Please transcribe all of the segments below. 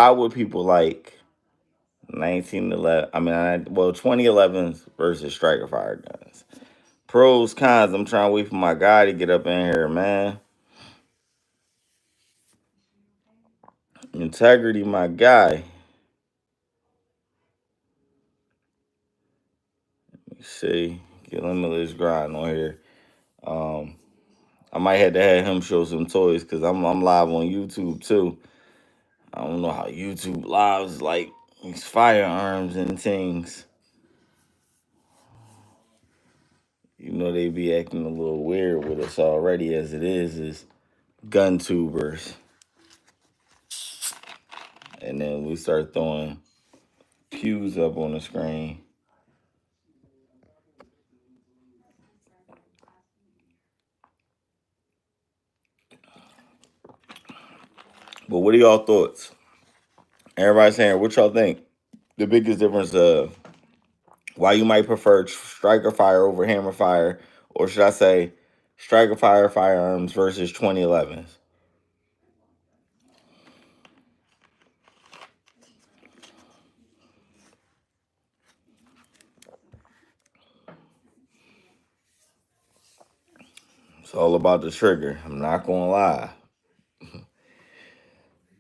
why would people like 1911? I mean, 2011s versus Striker Fire guns. Pros, cons. I'm trying to wait for my guy to get up in here, man. Integrity, my guy. Let me see. Get limitless grind on here. Um, I might have to have him show some toys because I'm live on YouTube too. I don't know how YouTube lives like these firearms and things. You know they be acting a little weird with us already as it is gun tubers. And then we start throwing cues up on the screen. But what are y'all thoughts? Everybody's saying what y'all think. The biggest difference of why you might prefer striker fire over hammer fire, or should I say striker fire firearms versus 2011s? It's all about the trigger. I'm not gonna lie.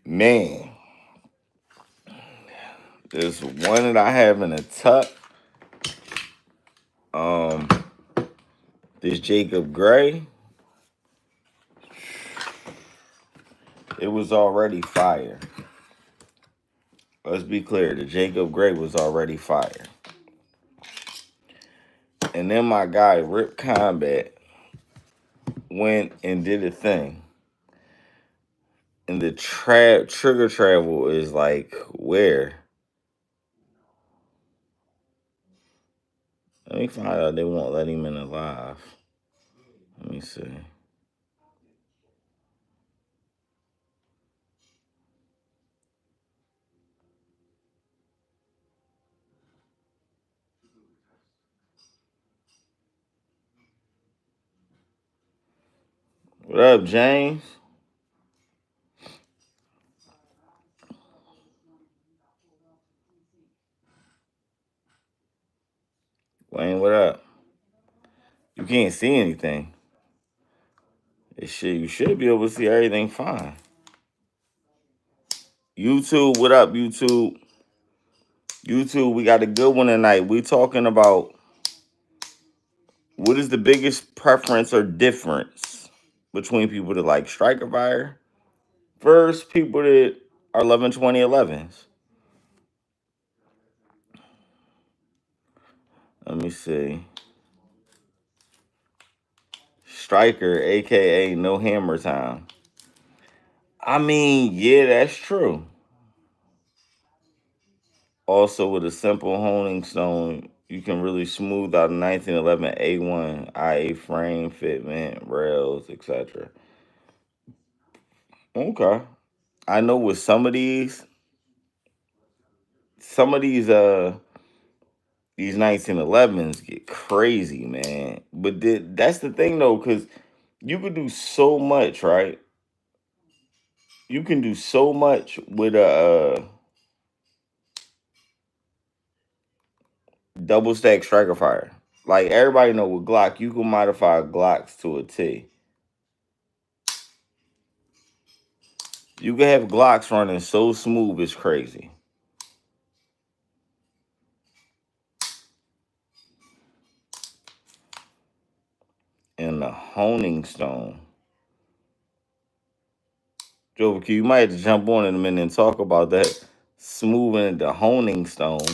Man, there's one that I have in a tuck. This Jacob Gray. It was already fire. Let's be clear, the Jacob Gray was already fire. And then my guy, Rip Combat, went and did a thing. And the trigger travel is like where? Let me find out they won't let him in the live. Let me see. What up, James? Wayne, what up? You can't see anything. You should be able to see everything fine. YouTube, what up, YouTube? YouTube, we got a good one tonight. We talking about what is the biggest preference or difference between people that like striker fire versus people that are loving 2011s. Let me see. Striker, aka no hammer time. I mean, yeah, that's true. Also, with a simple honing stone, you can really smooth out a 1911 A1, IA frame, fitment, rails, etc. Okay. I know with some of these 1911s get crazy, man. But that's the thing though, because you can do so much, right? You can do so much with a double stack striker fire. Like everybody know with Glock, you can modify Glocks to a T. You can have Glocks running so smooth it's crazy. And the honing stone. Joe, you might have to jump on in a minute and talk about that. Smoothing the honing stone.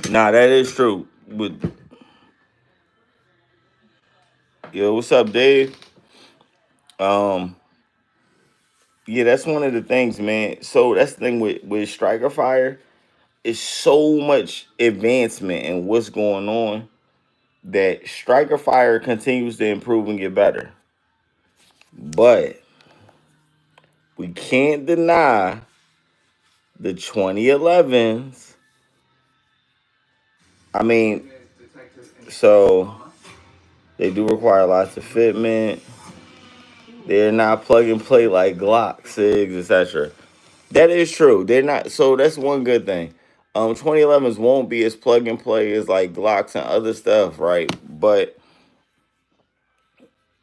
Nah, that is true. But yo, what's up, Dave? Um, yeah, that's one of the things, man. So that's the thing with striker fire. It's so much advancement in what's going on that striker fire continues to improve and get better. But we can't deny the 2011s. I mean, so they do require lots of fitment. They're not plug and play like Glock, SIGs, etc. That is true. They're not. So that's one good thing. 2011s won't be as plug and play as like Glocks and other stuff, right? But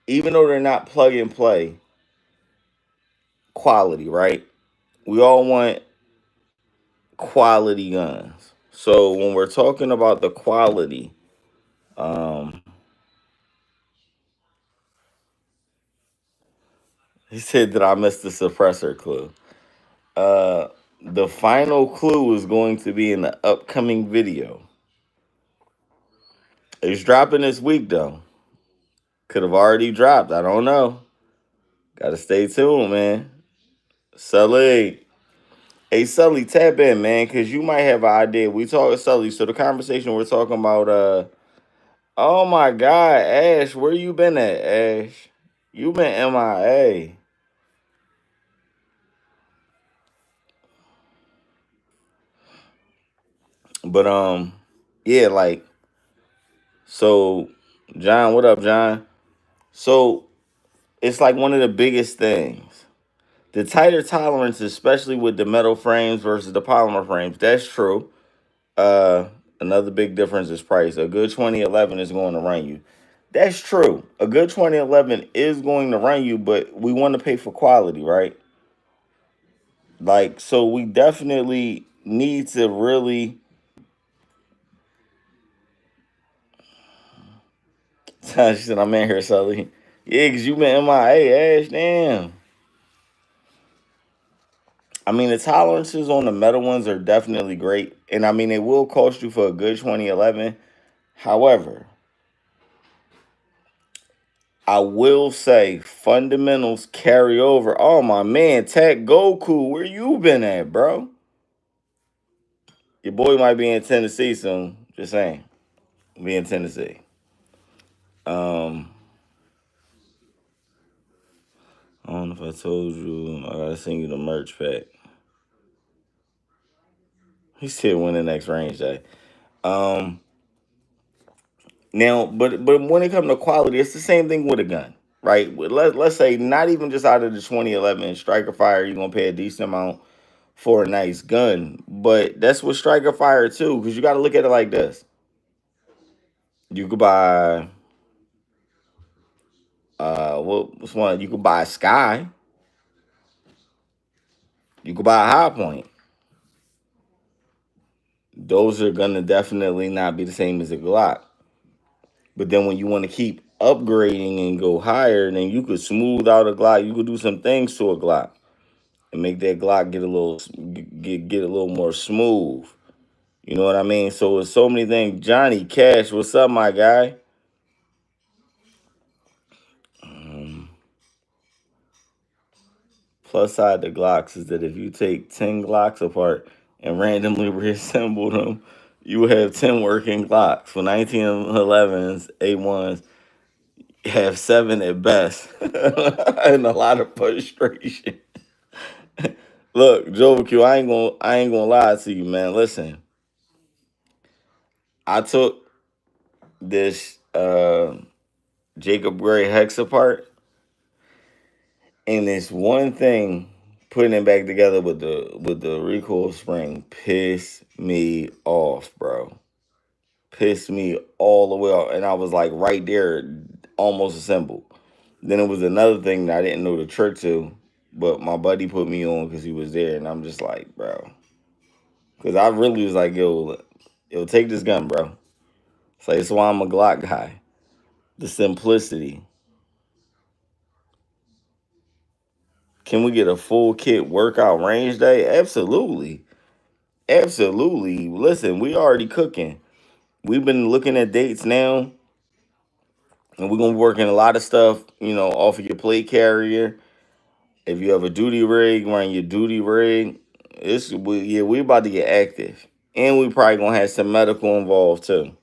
even though they're not plug and play, quality, right? We all want quality guns. So when we're talking about the quality, um, he said that I missed the suppressor clue. Uh, the final clue is going to be in the upcoming video. It's dropping this week though. Could have already dropped. I don't know. Gotta stay tuned, man. Sully. Hey Sully, tap in, man, cause you might have an idea. We talk Sully, so the conversation we're talking about, oh my god, Ash, where you been at, Ash? You been MIA. But yeah, like, so John, what up, John? So it's like one of the biggest things. The tighter tolerance, especially with the metal frames versus the polymer frames, that's true. Uh, Another big difference is price. A good 2011 is going to run you. That's true. A good 2011 is going to run you, but we want to pay for quality, right? Like, so we definitely need to really. She said, I'm in here, Sully. Yeah, because you been MIA, Ash. Damn. I mean, the tolerances on the metal ones are definitely great. And I mean, it will cost you for a good 2011. However, I will say fundamentals carry over. Oh my man, Tech Goku, where you been at, bro? Your boy might be in Tennessee soon. Just saying, be in Tennessee. Um, I don't know if I told you. I gotta send you the merch pack. He still win the next range day. Um, Now, but when it comes to quality, it's the same thing with a gun, right? Let's say not even just out of the 2011 Striker Fire, you're gonna pay a decent amount for a nice gun, but that's with Striker Fire too, because you got to look at it like this: you could buy what's one? You could buy a Sky, you could buy a High Point. Those are gonna definitely not be the same as a Glock. But then when you want to keep upgrading and go higher, then you could smooth out a Glock. You could do some things to a Glock and make that Glock get a little more smooth. You know what I mean? So it's so many things. Johnny Cash, what's up, my guy? Um, Plus side to Glocks is that if you take 10 Glocks apart and randomly reassemble them, you will have 10 working Glocks. For 1911s, A1s have 7 at best, and a lot of frustration. Look, Joe Q, I ain't gonna lie to you, man. Listen, I took this Jacob Gray Hex apart, and this one thing putting it back together with the recoil spring pissed me off, bro. Pissed me all the way off, and I was like right there, almost assembled. Then it was another thing that I didn't know the trick to, but my buddy put me on because he was there, and I'm just like, bro, because I really was like, yo, take this gun, bro. It's like, that's why I'm a Glock guy. The simplicity. Can we get a full kit workout range day? Absolutely. Absolutely. Listen, we already cooking. We've been looking at dates now, and we're gonna be working a lot of stuff, off of your plate carrier. If you have a duty rig, run your duty rig. We about to get active. And we probably gonna have some medical involved too.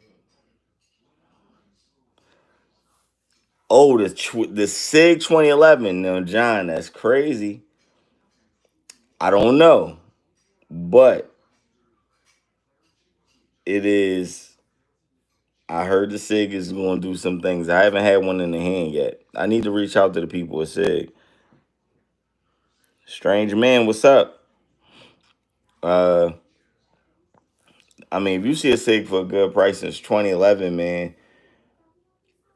Oh, the SIG 2011. Now, John, that's crazy. I don't know, but it is. I heard the SIG is going to do some things. I haven't had one in the hand yet. I need to reach out to the people at SIG. Strange man, what's up? Uh, I mean, if you see a SIG for a good price since 2011, man,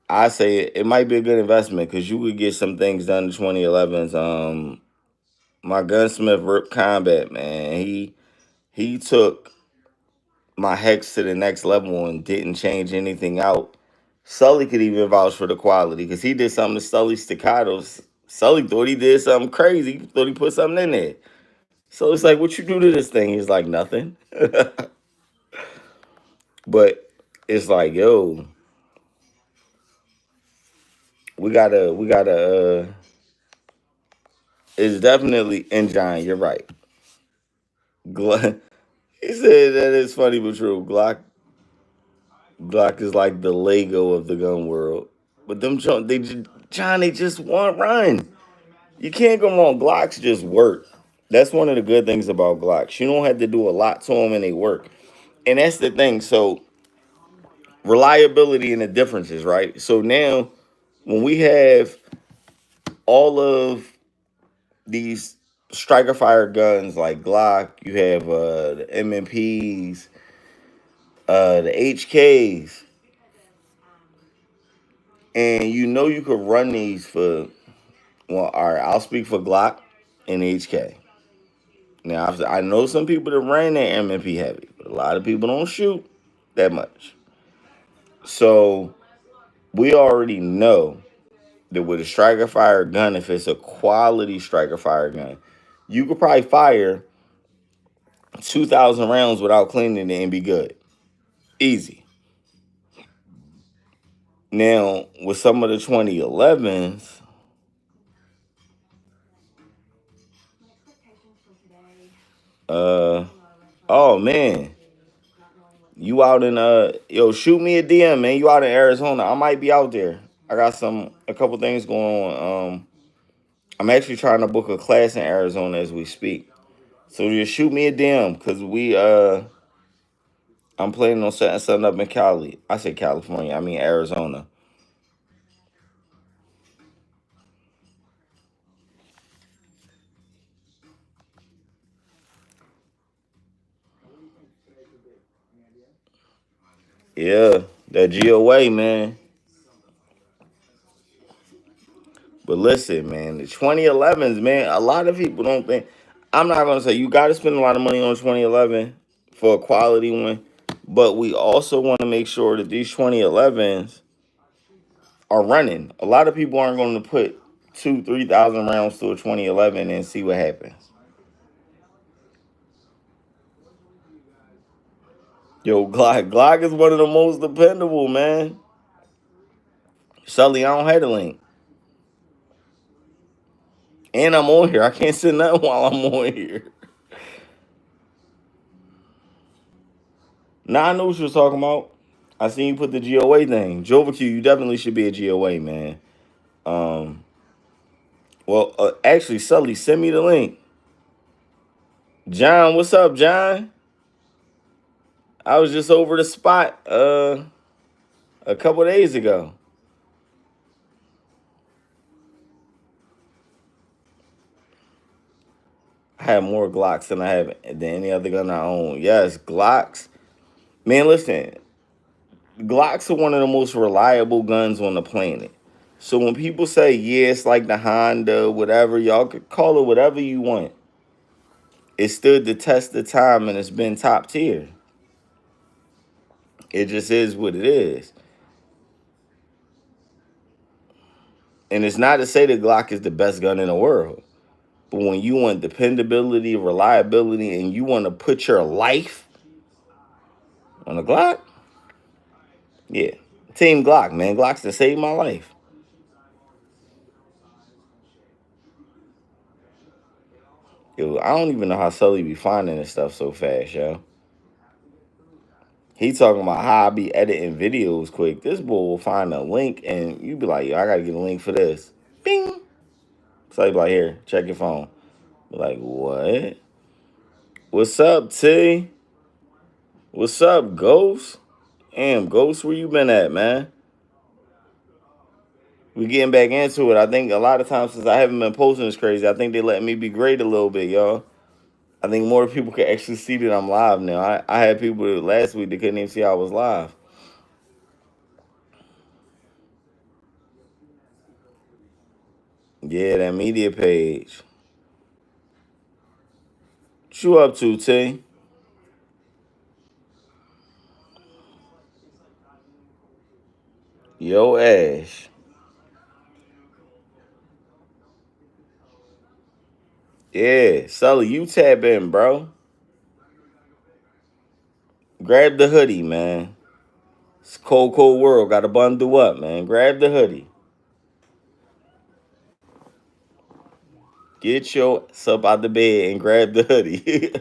I say it might be a good investment because you could get some things done in 2011's. My gunsmith Rip Combat, man, he took my hex to the next level and didn't change anything out. Sully could even vouch for the quality because he did something to Sully's staccatos. Sully thought he did something crazy. He thought he put something in there. So it's like, what you do to this thing? He's like, nothing. But it's like, yo, we gotta. It's definitely engine. You're right. Glock. He said that is funny but true. Glock is like the Lego of the gun world. But them John, they just want run. You can't go wrong. Glocks just work. That's one of the good things about Glocks. You don't have to do a lot to them and they work. And that's the thing. So reliability and the differences, right? So now when we have all of these striker fire guns like Glock, you have the MMPs, the HKs, and you know you could run these for, well, all right, I'll speak for Glock and HK. Now, I know some people that ran their MMP heavy, but a lot of people don't shoot that much. So we already know that with a striker fire gun, if it's a quality striker fire gun, you could probably fire 2,000 rounds without cleaning it and be good. Easy. Now, with some of the 2011s, uh, oh man, you out in yo, shoot me a DM, man. You out in Arizona? I might be out there. I got a couple things going on. I'm actually trying to book a class in Arizona as we speak. So just shoot me a DM because I'm planning on setting something up in Cali. I say California, I mean Arizona. Yeah, that GOA, man. But listen, man, the 2011s, man, a lot of people don't think. I'm not gonna say you got to spend a lot of money on 2011 for a quality one, but we also want to make sure that these 2011s are running. A lot of people aren't going to put 3,000 rounds to a 2011 and see what happens. Yo, Glock is one of the most dependable, man. Sully, I don't have the link. And I'm on here. I can't send nothing while I'm on here. Now I know what you was talking about. I seen you put the GOA thing. Jova Q, you definitely should be a GOA, man. Um, actually, Sully, send me the link. John, what's up, John? I was just over the spot a couple days ago. I have more Glocks than I have than any other gun I own. Yes, Glocks. Man, listen, Glocks are one of the most reliable guns on the planet. So when people say, yeah, it's like the Honda, whatever, y'all could call it whatever you want. It stood the test of time and it's been top tier. It just is what it is. And it's not to say that Glock is the best gun in the world. But when you want dependability, reliability, and you want to put your life on a Glock, yeah. Team Glock, man. Glock's to save my life. Yo, I don't even know how Sully be finding this stuff so fast, yo. He talking about how I be editing videos quick. This boy will find a link and you be like, yo, I gotta get a link for this. Bing. So he be like, here, check your phone. Be like, what? What's up, T? What's up, Ghost? Damn, Ghost, where you been at, man? We getting back into it. I think a lot of times since I haven't been posting this crazy, I think they let me be great a little bit, y'all. I think more people can actually see that I'm live now. I had people last week that couldn't even see I was live. Yeah, that media page. What you up to, T? Yo, Ash. Yeah, Sully, you tap in, bro. Grab the hoodie, man. It's cold, cold world. Got to bundle up, man. Grab the hoodie. Get your ass up out the bed and grab the hoodie.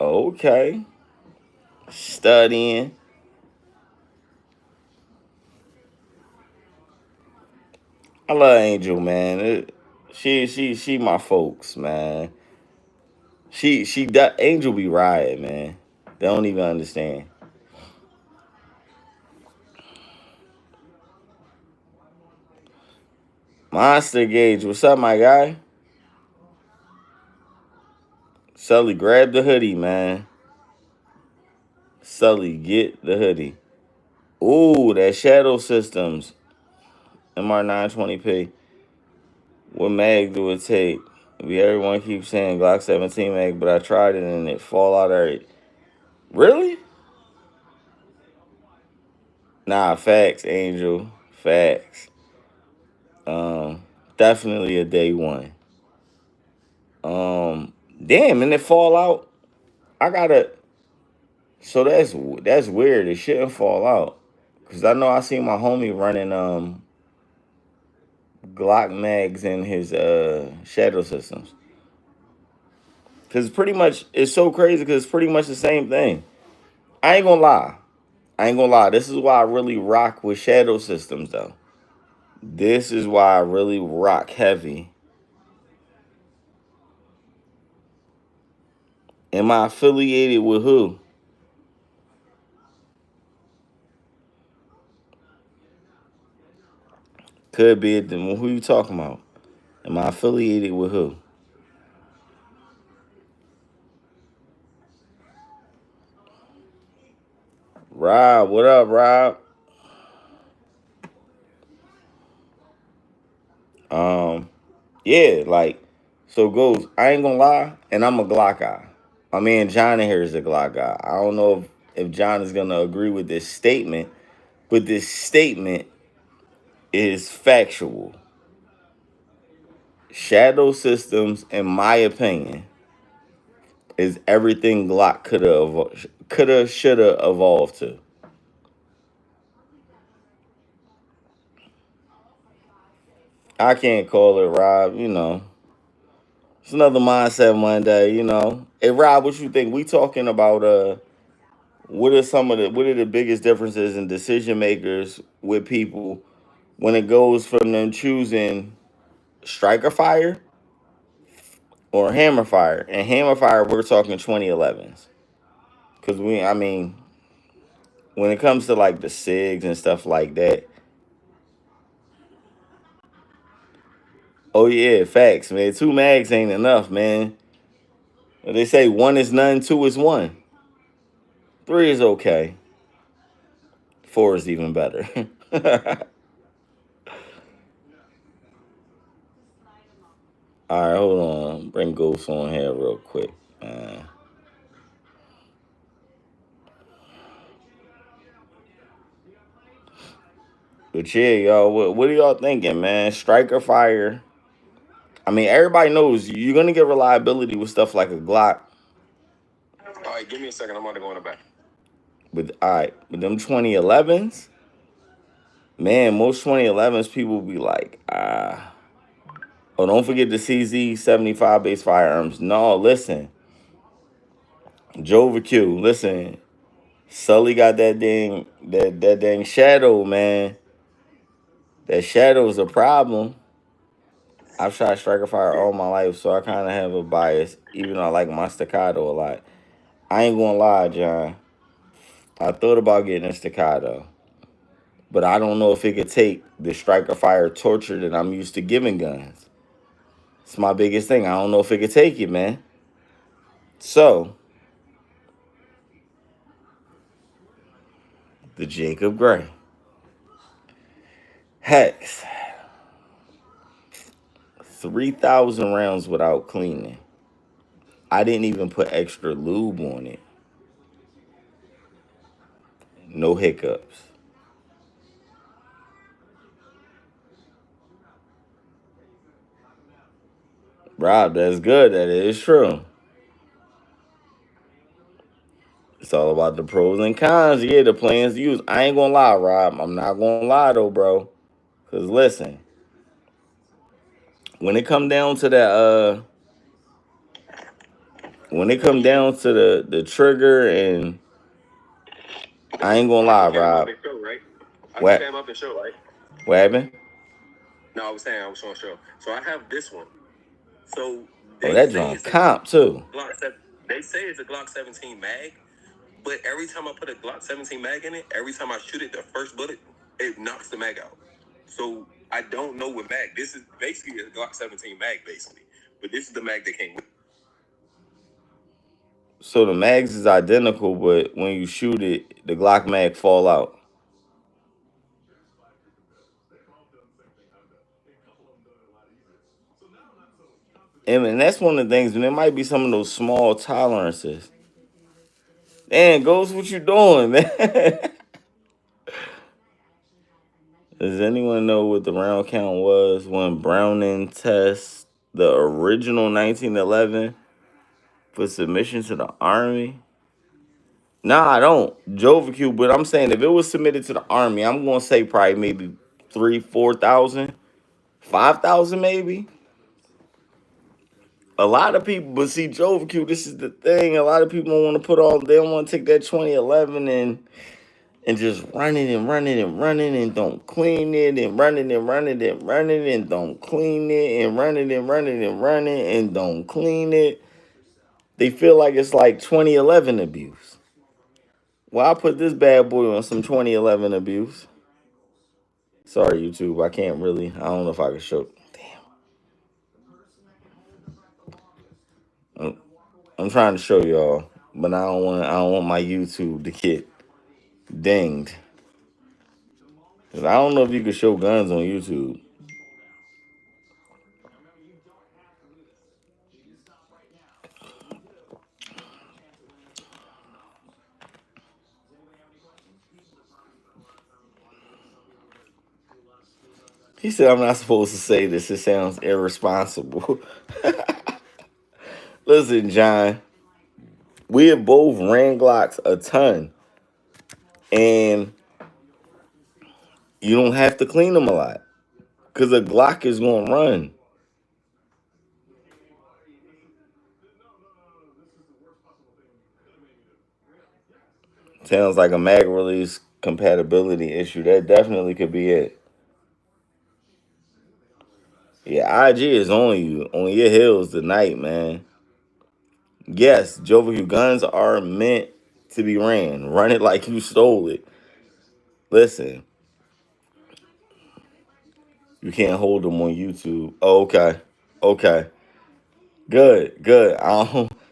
Okay. Studying. I love Angel, man. She my folks, man. That Angel be riot, man. They don't even understand. Monster Gauge, what's up, my guy? Sully, grab the hoodie, man. Sully, get the hoodie. Ooh, that Shadow Systems. MR920p. What mag do it take? Everyone keeps saying Glock 17 mag, but I tried it and it fall out already. Really? Nah, facts, Angel. Facts. Um, Definitely a day one. Damn, and it fall out. I gotta. So that's weird. It shouldn't fall out, cause I know I seen my homie running Glock mags in his Shadow Systems. Cause pretty much it's so crazy. Cause it's pretty much the same thing. I ain't gonna lie. I ain't gonna lie. This is why I really rock with Shadow Systems, though. This is why I really rock heavy. Am I affiliated with who? Could be it. Then who you talking about? Am I affiliated with who? Rob, what up, Rob? Um, yeah, like so goes. I ain't gonna lie, and I'm a Glock guy. My man John in here is a Glock guy. I don't know if John is gonna agree with this statement, but this statement is factual. Shadow Systems, in my opinion, is everything Glock coulda, shoulda evolved to. I can't call it, Rob. It's another mindset Monday. Hey, Rob, what you think? We talking about what are the biggest differences in decision makers with people when it goes from them choosing striker fire or hammer fire? And hammer fire, we're talking 2011s. Because I mean, when it comes to like the SIGs and stuff like that, oh yeah, facts, man. Two mags ain't enough, man. They say one is none, two is one. Three is okay. Four is even better. All right, hold on. Bring Ghost on here real quick. But yeah, y'all, what are y'all thinking, man? Striker fire. I mean, everybody knows you're gonna get reliability with stuff like a Glock. All right, give me a second. I'm about to go in the back. With them 2011s, man, most 2011s people be like, ah. Oh, don't forget the CZ 75 base firearms. No, listen, Jova Q. Listen, Sully got that dang shadow, man. That shadow is a problem. I've shot striker fire all my life, so I kind of have a bias, even though I like my staccato a lot. I ain't gonna lie, John. I thought about getting a staccato, but I don't know if it could take the striker fire torture that I'm used to giving guns. It's my biggest thing. I don't know if it could take it, man. So, the Jacob Gray. Hex. 3,000 rounds without cleaning. I didn't even put extra lube on it. No hiccups. Rob, that's good. That is true. It's all about the pros and cons. Yeah, the plans to use. I ain't gonna lie, Rob. I'm not gonna lie though, bro. Cause listen, when it come down to that, when it come down to the trigger, and I ain't gonna lie, Rob. What? What happened? No, I was saying I was on show. So I have this one. So Oh, they that say joint it's a comp too. They say it's a Glock 17 mag, but every time I put a Glock 17 mag in it, every time I shoot it, the first bullet, it knocks the mag out. So I don't know what mag. This is basically a Glock 17 mag, basically. But this is the mag that came with. So the mags is identical, but when you shoot it, the Glock mag fall out. And that's one of the things, and there might be some of those small tolerances. Man, Ghost, what you doing, man? Does anyone know what the round count was when Browning tests the original 1911 for submission to the Army? Nah, I don't. Jovacue, but I'm saying if it was submitted to the Army, I'm gonna say probably maybe 3, 4,000, 5,000 maybe. A lot of people, but see, Jovacue, this is the thing. A lot of people want to put all, they don't want to take that 2011 and just run it and run it and run it and don't clean it and run it and run it and run it and don't clean it and run it and run it and run it and don't clean it. They feel like it's like 2011 abuse. Well, I put this bad boy on some 2011 abuse. Sorry, YouTube. I can't really. I don't know if I can show. Damn. I'm trying to show y'all, but I don't want. I don't want my YouTube to get dinged. 'Cause I don't know if you can show guns on YouTube. He said I'm not supposed to say this. It sounds irresponsible. Listen, John, we have both ran Glocks a ton, and you don't have to clean them a lot because a Glock is going to run. Sounds like a mag release compatibility issue. That definitely could be it. Yeah, IG is on you, on your heels tonight, man. Yes, Jovial guns are meant to be ran. Run it like you stole it. Listen, you can't hold them on YouTube. Oh, okay. Okay. Good, good.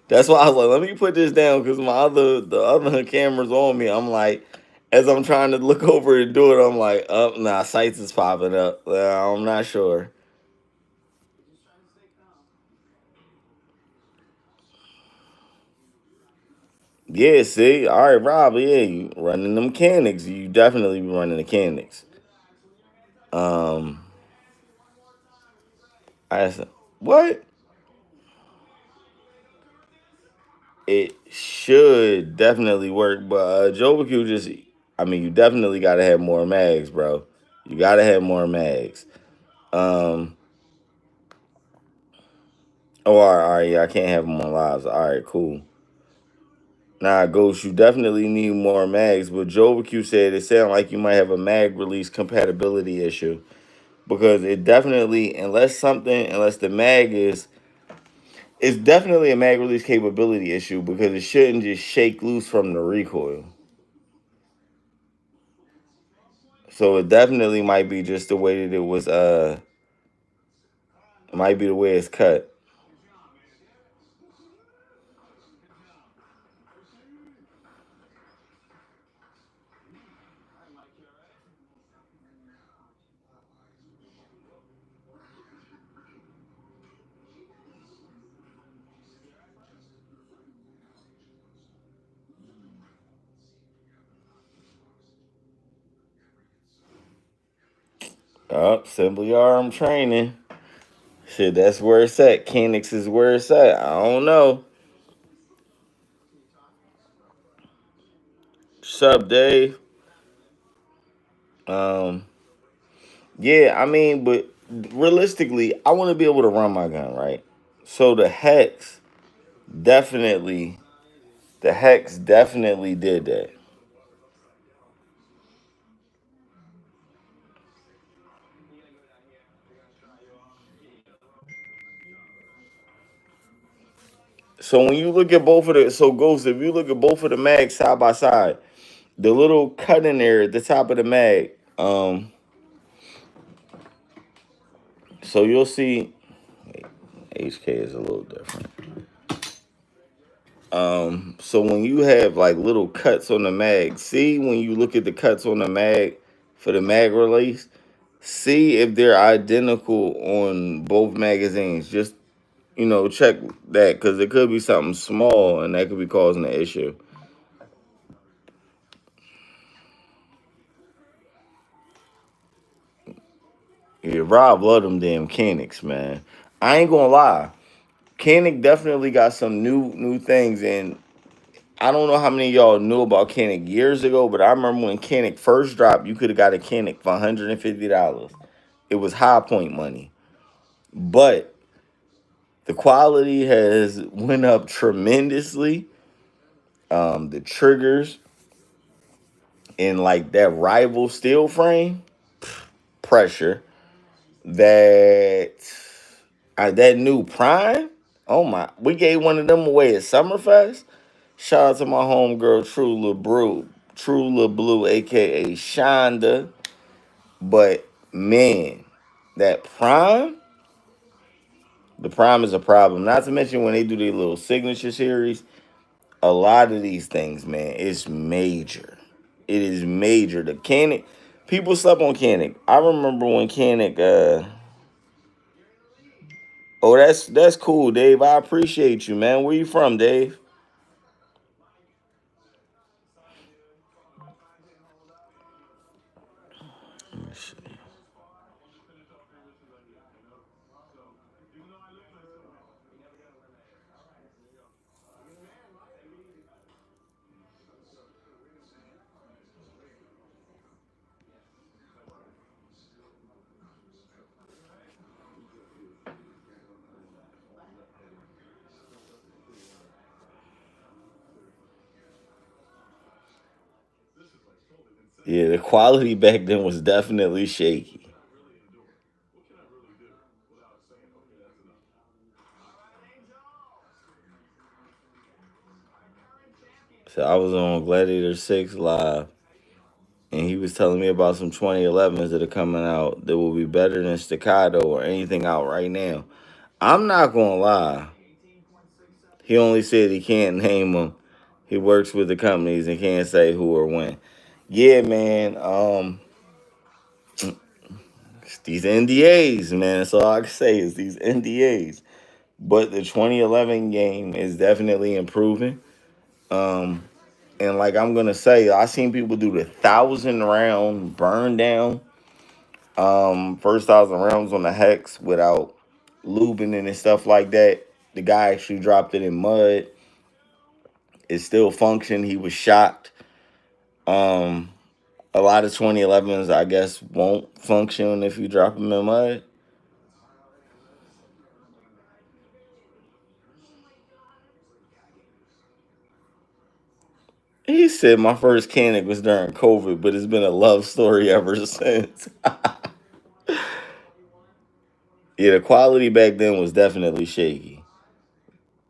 That's why I was like, let me put this down because the other camera's on me. I'm like, as I'm trying to look over and do it, I'm like, oh, nah, sights is popping up. I'm not sure. Yeah, see, all right, Rob. Yeah, you running them mechanics. You definitely be running the mechanics. Um, I said, what? It should definitely work, but Joe McHugh just, I mean, you definitely got to have more mags, bro. You got to have more mags. Um, oh, all right, yeah, I can't have them on lives. All right, cool. Nah, Ghost, you definitely need more mags, but Joe McHugh said it sounded like you might have a mag release compatibility issue. because it definitely, unless the mag is, it's definitely a mag release capability issue because it shouldn't just shake loose from the recoil. So it definitely might be just the way that it was. It might be the way it's cut. Oh, simply arm training. Shit, that's where it's at. Kenix is where it's at. I don't know. What's up, Dave? Um, yeah, I mean, but realistically, I want to be able to run my gun, right? So definitely, the hex definitely did that. So when you look at both of the, so Ghost, if you look at both of the mags side by side, the little cut in there at the top of the mag, so you'll see, HK is a little different. So when you have like little cuts on the mag, see when you look at the cuts on the mag for the mag release, see if they're identical on both magazines. Just check that because it could be something small and that could be causing the issue. Yeah, Rob love them damn Canics, man. I ain't gonna lie. Canic definitely got some new things, and I don't know how many of y'all knew about Canic years ago, but I remember when Canic first dropped, you could have got a Canic for $150. It was high point money, but the quality has went up tremendously. The triggers in like that rival steel frame pressure, that that new Prime. Oh my, we gave one of them away at Summerfest. Shout out to my homegirl True La Blue, aka Shonda. But man, that Prime, the Prime is a problem. Not to mention when they do their little signature series, a lot of these things, man, it's major. It is major. The Canic, people slept on Canic. I remember when Canic. Oh, that's cool, Dave. I appreciate you, man. Where you from, Dave? Let me see. Yeah, the quality back then was definitely shaky. So I was on Gladiator 6 live, and he was telling me about some 2011s that are coming out that will be better than Staccato or anything out right now. I'm not gonna lie. He only said he can't name them. He works with the companies and can't say who or when. Yeah, man. It's these NDAs, man. That's all I can say is these NDAs. But the 2011 game is definitely improving. Um, and like I'm gonna say, I seen people do the 1,000 round burn down. First 1,000 rounds on the hex without lubing it and stuff like that. The guy actually dropped it in mud. It still functioned. He was shocked. Um, a lot of 2011s, I guess, won't function if you drop them in mud. He said my first Canic was during COVID, but it's been a love story ever since. Yeah, the quality back then was definitely shaky.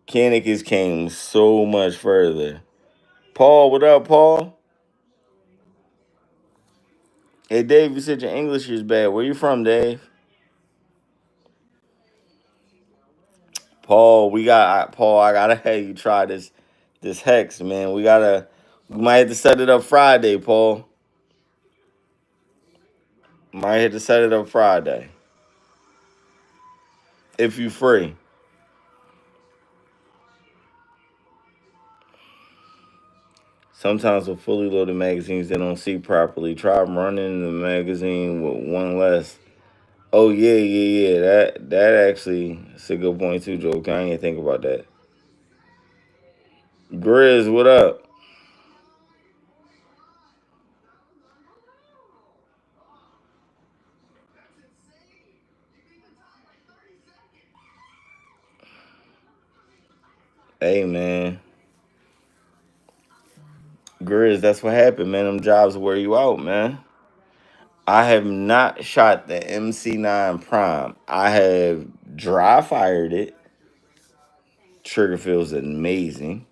Kanekes came so much further. Paul, what up, Paul? Hey, Dave, you said your English is bad. Where you from, Dave? Paul, Paul. I gotta have you try this hex, man. We might have to set it up Friday, Paul. Might have to set it up Friday if you free. Sometimes with fully loaded magazines, they don't see properly. Try running the magazine with one less. Oh yeah. That actually is a good point too, Joe. I ain't think about that. Grizz, what up? Hey man, Grizz, that's what happened, man. Them jobs wear you out, man. I have not shot the MC9 Prime. I have dry fired it. Trigger feels amazing.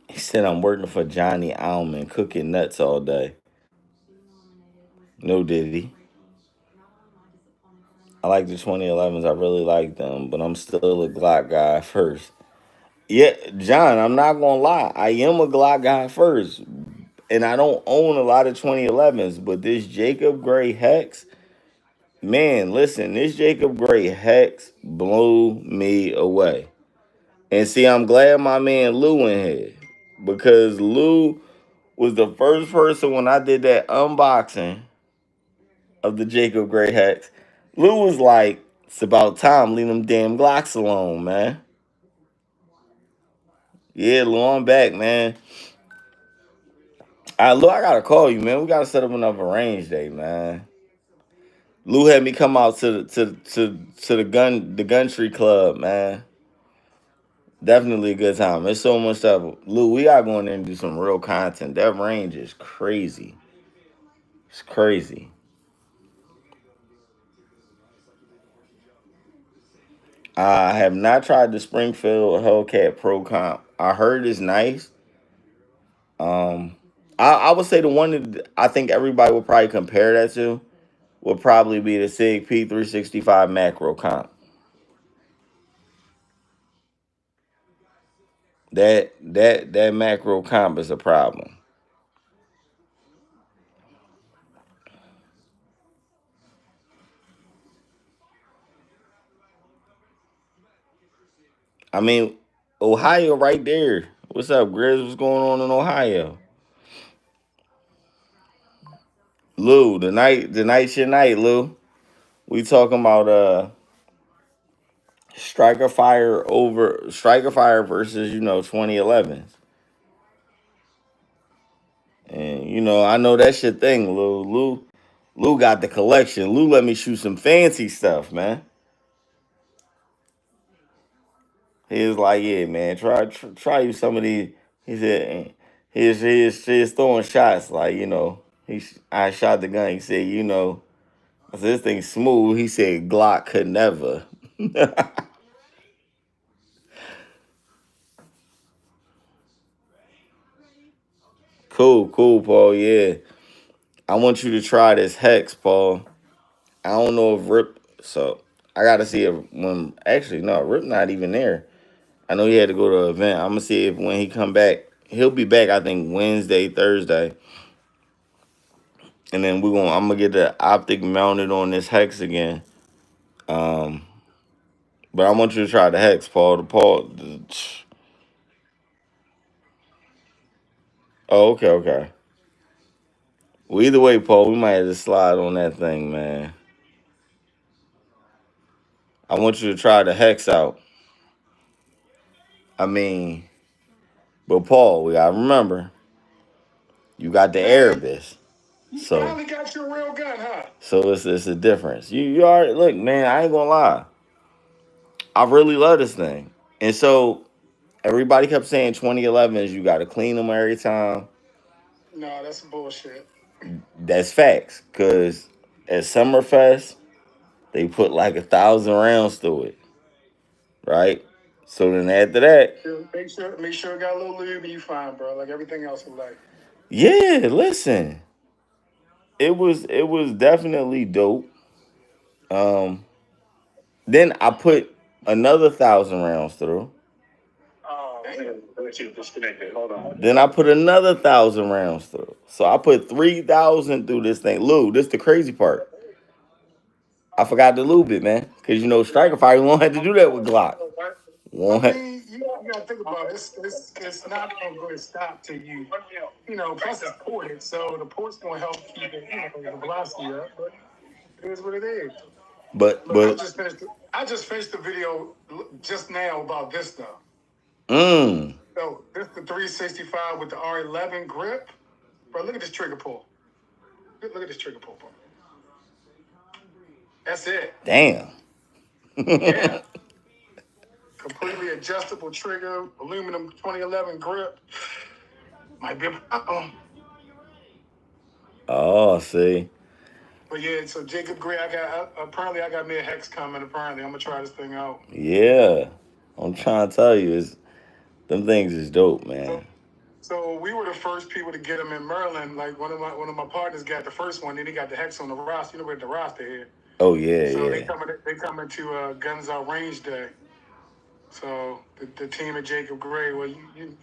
He said I'm working for Johnny Alman, cooking nuts all day. No diddy. I like the 2011s. I really like them, but I'm still a Glock guy first. Yeah, John, I'm not gonna lie. I am a Glock guy first, and I don't own a lot of 2011s. But this Jacob Gray Hex, man, listen, this Jacob Gray Hex blew me away. And see, I'm glad my man Lou in here because Lou was the first person when I did that unboxing of the Jacob Gray Hex. Lou was like, "It's about time, leave them damn Glocks alone, man." Yeah, Lou, I'm back, man. Lou, I gotta call you, man. We gotta set up another range day, man. Lou had me come out to the gun tree club, man. Definitely a good time. There's so much stuff. Lou, we gotta go in there and do some real content. That range is crazy. It's crazy. I have not tried the Springfield Hellcat Pro Comp. I heard it's nice. Um, I would say the one that I think everybody would probably compare that to would probably be the SIG P365 Macro Comp. That macro comp is a problem. I mean, Ohio right there. What's up, Grizz? What's going on in Ohio? Lou, tonight's your night, Lou. We talking about Striker Fire versus 2011s. And I know that's your thing, Lou. Lou got the collection. Lou let me shoot some fancy stuff, man. He was like, "Yeah, man, try you some of these." He said, "He's throwing shots like I shot the gun." He said, I said, "This thing's smooth." He said, "Glock could never." Cool, Paul. Yeah, I want you to try this hex, Paul. I don't know if Rip. So I gotta see if when actually no, Rip not even there. I know he had to go to an event. I'm gonna see if when he come back, he'll be back. I think Wednesday, Thursday, and then I'm gonna get the optic mounted on this hex again. Um, but I want you to try the hex, Paul. Oh, okay. Well, either way, Paul, we might have to slide on that thing, man. I want you to try the hex out. I mean, but Paul, we gotta remember, you got the Erebus. So you finally got your real gun, huh? So it's a difference. You already look, man. I ain't gonna lie. I really love this thing, and so everybody kept saying 2011s. You got to clean them every time. No, that's bullshit. That's facts. Cause at Summerfest, they put like 1,000 rounds through it, right? So then after that, Make sure it got a little lube and you fine, bro. Like everything else in life. yeah, listen, it was definitely dope. Um, then I put another 1,000 rounds through. Oh, man. Let you disconnected. Hold on. Then I put another 1,000 rounds through. So I put 3,000 through this thing. Lou, this the crazy part. I forgot to lube it, man. Cause Striker Fire won't have to do that with Glock. Won't I have, mean, you gotta think about it. It's not gonna go to stop till you. Plus it's ported, so the port's gonna help keep it, the velocity up. But it is what it is. but Look, I just finished the video just now about this stuff. mm, So this the 365 with the R11 grip. Bro, look at this trigger pull. Look at this trigger pull, bro. That's it. damn. Yeah. Completely adjustable trigger, aluminum 2011 grip. Might be a problem. Oh, see. But yeah, so Jacob Gray, apparently I got me a hex coming. Apparently, I'm gonna try this thing out. Yeah. I'm trying to tell you, them things is dope, man. So we were the first people to get them in Maryland. Like one of my partners got the first one, then he got the hex on the roster. You know, with the roster here. Oh yeah, So yeah. they coming to Guns Out Range Day. So the team of Jacob Gray, well,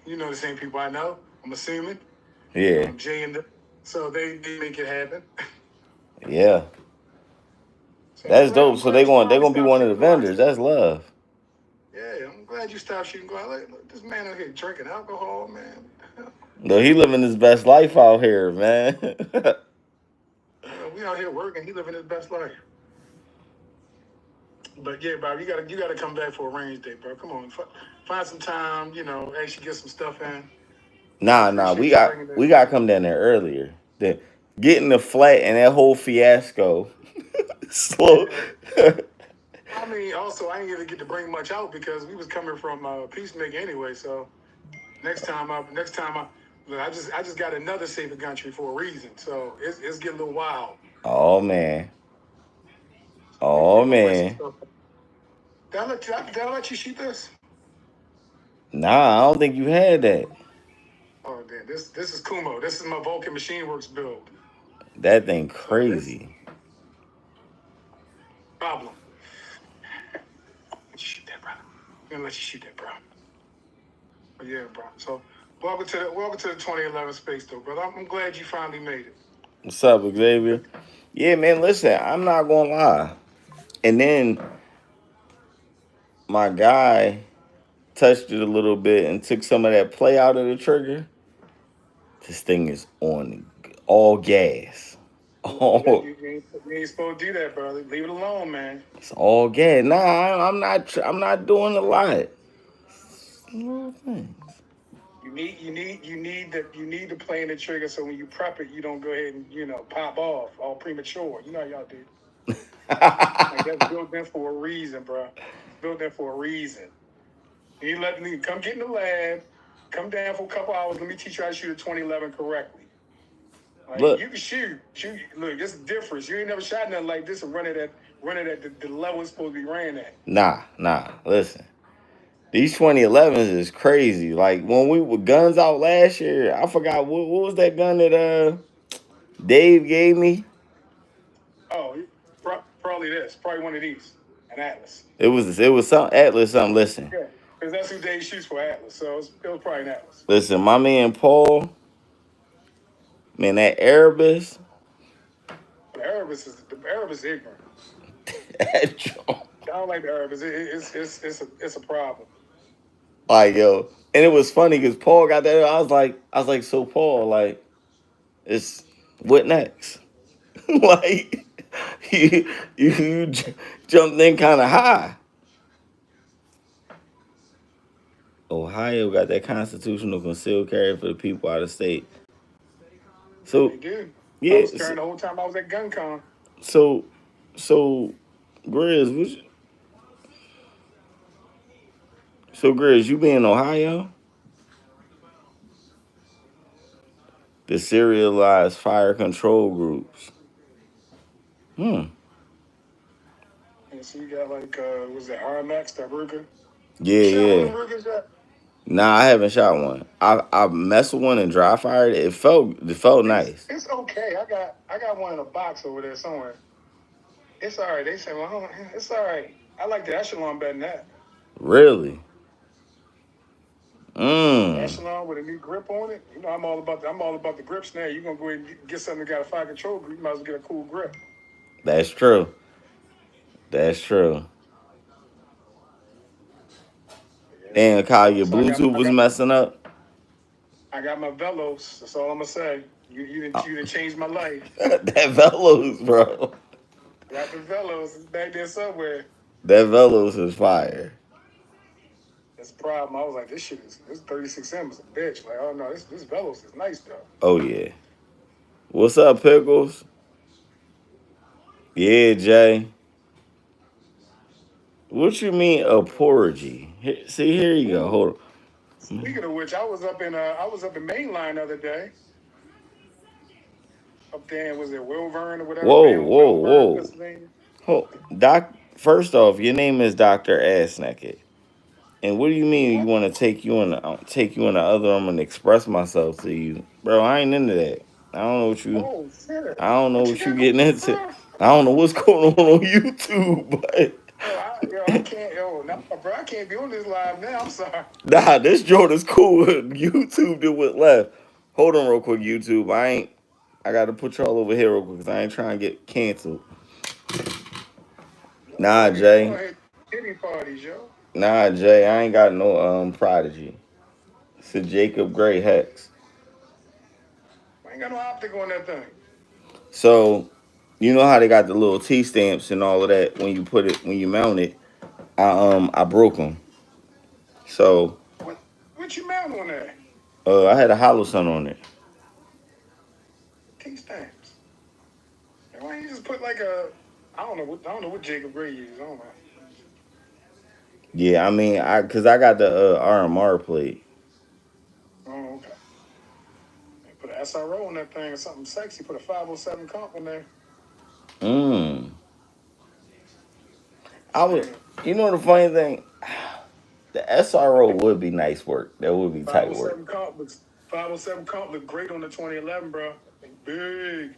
you know the same people I know. I'm assuming. Yeah. Jay and so they make it happen. Yeah. So That's I'm dope. So glad you they're finally gonna be stopped one of the shooting glass. vendors. That's love. Yeah, I'm glad you stopped shooting glass. Look, this man out here drinking alcohol, man. No, he living his best life out here, man. We out here working. He living his best life. But yeah, Bob, you gotta come back for a range day, bro. Come on, find some time. Actually get some stuff in. Nah, Appreciate you bringing we this. got to come down there earlier. Getting the flat and that whole fiasco. Slow. I mean, also I ain't gonna get to bring much out because we was coming from Peacemaker anyway. So next time look, I just got another safe country for a reason. So it's getting a little wild. Oh man. We Oh gonna bring some man. stuff. Did I let you shoot this? Nah, I don't think you had that. Oh, damn. This is Kumo. This is my Vulcan Machine Works build. That thing So this crazy. problem. Shoot that, bro. I'm gonna let you shoot that, bro. But yeah, bro. So welcome to the 2011 space, though, brother. I'm glad you finally made it. What's up, Xavier? Yeah, man. Listen, I'm not gonna lie. And then my guy touched it a little bit and took some of that play out of the trigger. This thing is on all gas. All You ain't supposed to do that, brother. Leave it alone, man. it's all gas. Nah, I'm not. I'm not doing a lot. Little things. You need to play in the trigger so when you prep it, you don't go ahead and pop off all premature. You know how y'all do. Like that's built in for a reason, bro. It's built in for a reason. You let me come get in the lab, come down for a couple hours. Let me teach you how to shoot a 2011 correctly. Like Look, you can shoot. Look, this is different. You ain't never shot nothing like this and run it at the level it's supposed to be ran at. nah. Listen, these 2011s is crazy. Like when we were guns out last year, I forgot what was that gun that Dave gave me. Oh, probably this. Probably one of these. An Atlas. It was some Atlas something. Listen, Yeah, because that's who Dave shoots for, Atlas. So it was probably an Atlas. listen, my man Paul, man, that Erebus. The Erebus is ignorant. That joint. I don't like the Erebus. It's a problem. Like yo, and it was funny because Paul got that. I was like, so Paul, like, it's what next? Like, you jumped in kind of high. Ohio got that constitutional concealed carry for the people out of state. So They do. I yeah, was carrying the whole time I was at GunCon. so so Grizz, so Grizz, you be in Ohio? The serialized fire control groups. Hmm. And so you got like, was it RMX, that Ruger? Yeah, You shot one of yeah. them Rugers yet? Nah, I haven't shot one. I messed with one and dry fired it. It felt nice. It's okay. I got one in a box over there somewhere. It's all right. They say, well, it's all right. I like the echelon better than that. Really. The Mmm. echelon with a new grip on it. You know, I'm all about the grips now. You're gonna go ahead and get something that got a fire control grip. You might as well get a cool grip. That's true. That's true. Yeah. Damn, Kyle, So your so I got Bluetooth I was got messing up. I got my Velos. That's all I'm gonna say. Oh, You didn't change my life. that Velos, bro. I got the Velos. It's back there somewhere. That Velos is fire. That's the problem. I was like, this 36M is a bitch. Like, oh no, this Velos is nice though. Oh yeah. What's up, Pickles? Yeah, Jay. What you mean a porgy? See, here you go. Ooh. Hold on. Speaking of which, I was up in Mainline the other day. Up there, was it Wilburn or whatever? Whoa, whoa, Wilburn, whoa. Pennsylvania. Hold, Doc. First off, your name is Doctor Ass Naked. And what do you mean you What? want to take you in the other room and express myself to you, bro? I ain't into that. I don't know what you. Oh shit! I don't know What you what you got going getting into. on? I don't know what's going on YouTube, but I can't. No, bro, I can't be on this live now. I'm sorry. nah, this Jordan's cool. YouTube did what left. Hold on, real quick, YouTube. I got to put y'all over here real quick because I ain't trying to get canceled. Nah, Y'all Jay. out here titty parties, yo. Nah, Jay. I ain't got no prodigy. It's a Jacob Gray Hex. I ain't got no optic on that thing. So, you know how they got the little T stamps and all of that when you mount it. I broke them. So, What you mount on there? I had a hollow sun on it. T stamps. Why don't you just put like a? I don't know what Jacob Ray used. I don't know. Yeah, I mean, cause I got the RMR plate. Oh, okay. Put an SRO on that thing or something sexy. Put a 507 comp on there. Mm. I would. Damn. You know the funny thing, the SRO would be nice work. That would be tight work. 507 comp looks 507 comp look great on the 2011, bro. Big,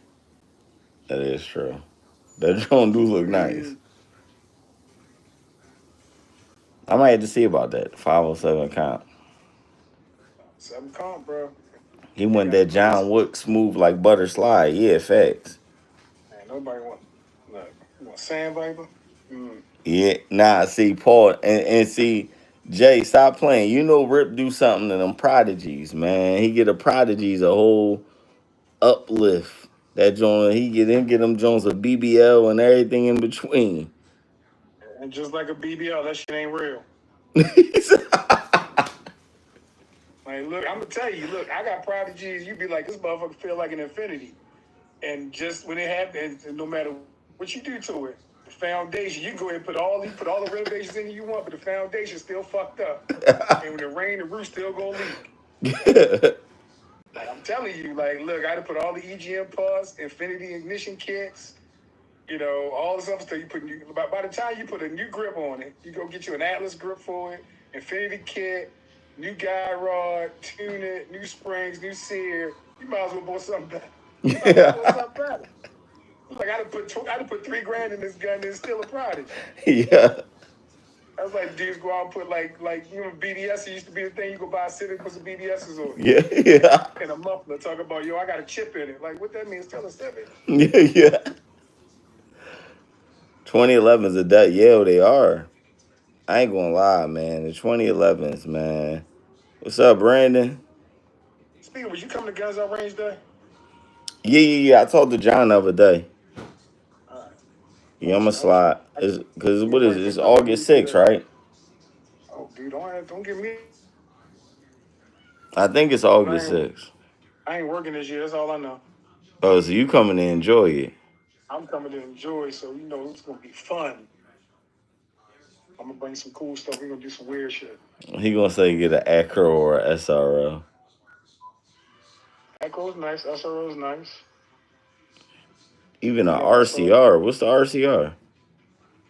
That is true. That drone do look nice. big. I might have to see about that 507 count. 7 comp, bro. He They went got that the grease. John Wick smooth like butter slide. Yeah, facts. Man, nobody want look. You want Sand Viper? Mm. Yeah, nah, see, Paul, and see, Jay, stop playing. You know Rip do something to them prodigies, man. He get a prodigies a whole uplift. That joint, get them Jones a BBL and everything in between. And just like a BBL, that shit ain't real. Like, look, I'm gonna tell you, look, I got prodigies. You be like, this motherfucker feel like an infinity. And just when it happens, and no matter what you do to it, the foundation, you can go ahead and put all the renovations in you want, but the foundation's still fucked up. And when it rain, the roof still gonna leak. Like I'm telling you, like, look, I had to put all the EGM parts, Infinity ignition kits, all this other stuff. By the time you put a new grip on it, you go get you an Atlas grip for it, Infinity kit, new guide rod, tune it, new springs, new sear. You might as well bought something better. You might as well bought Yeah. something better. Like I had to put $3,000 in this gun, and it's still a prodigy. Yeah. I was like, dudes go out and put like BDS used to be the thing. You go buy a Civic, put some BDSs on it, Yeah. Yeah. and a muffler. Talk about I got a chip in it. Like what that means? Still a Civic. Yeah. Yeah. 2011's a dead. Yeah, they are. I ain't gonna lie, man. The 2011s, man. What's up, Brandon? Speaking of, was you coming to Guns Out Range Day? Yeah, yeah, yeah. I talked to John the other day. All right. Yeah, I'm a slide. Cause Get what is ready it? for It's another August week 6th, there. right? Oh, dude, don't give me. I think it's But August 6th. I ain't working this year. That's all I know. Oh, so you coming to enjoy it? I'm coming to enjoy, so it's gonna be fun. I'm gonna bring some cool stuff. We're gonna do some weird shit. He gonna say get an Acro or a SRO. Acro's nice. SRO's nice. Even a Yeah, SRO. RCR. What's the RCR?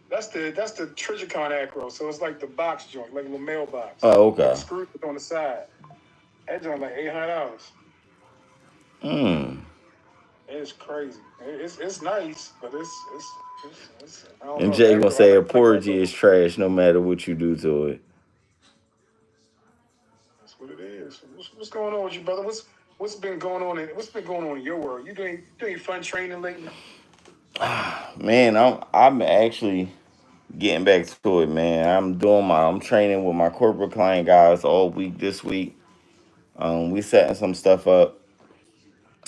That's the Trigicon Acro. So it's like the box joint, like a little mailbox Oh, with the okay. screws on the side. That joint like $800. Hmm. It's crazy. It's nice, but it's I don't And know. Jay gonna Acro, I say a like Porgy Acro. is trash no matter what you do to it. That's what it is. What's going on with you, brother? What's been going on in your world? You doing fun training lately? Man, I'm actually getting back to it, man. I'm training with my corporate client guys all week this week. We setting some stuff up.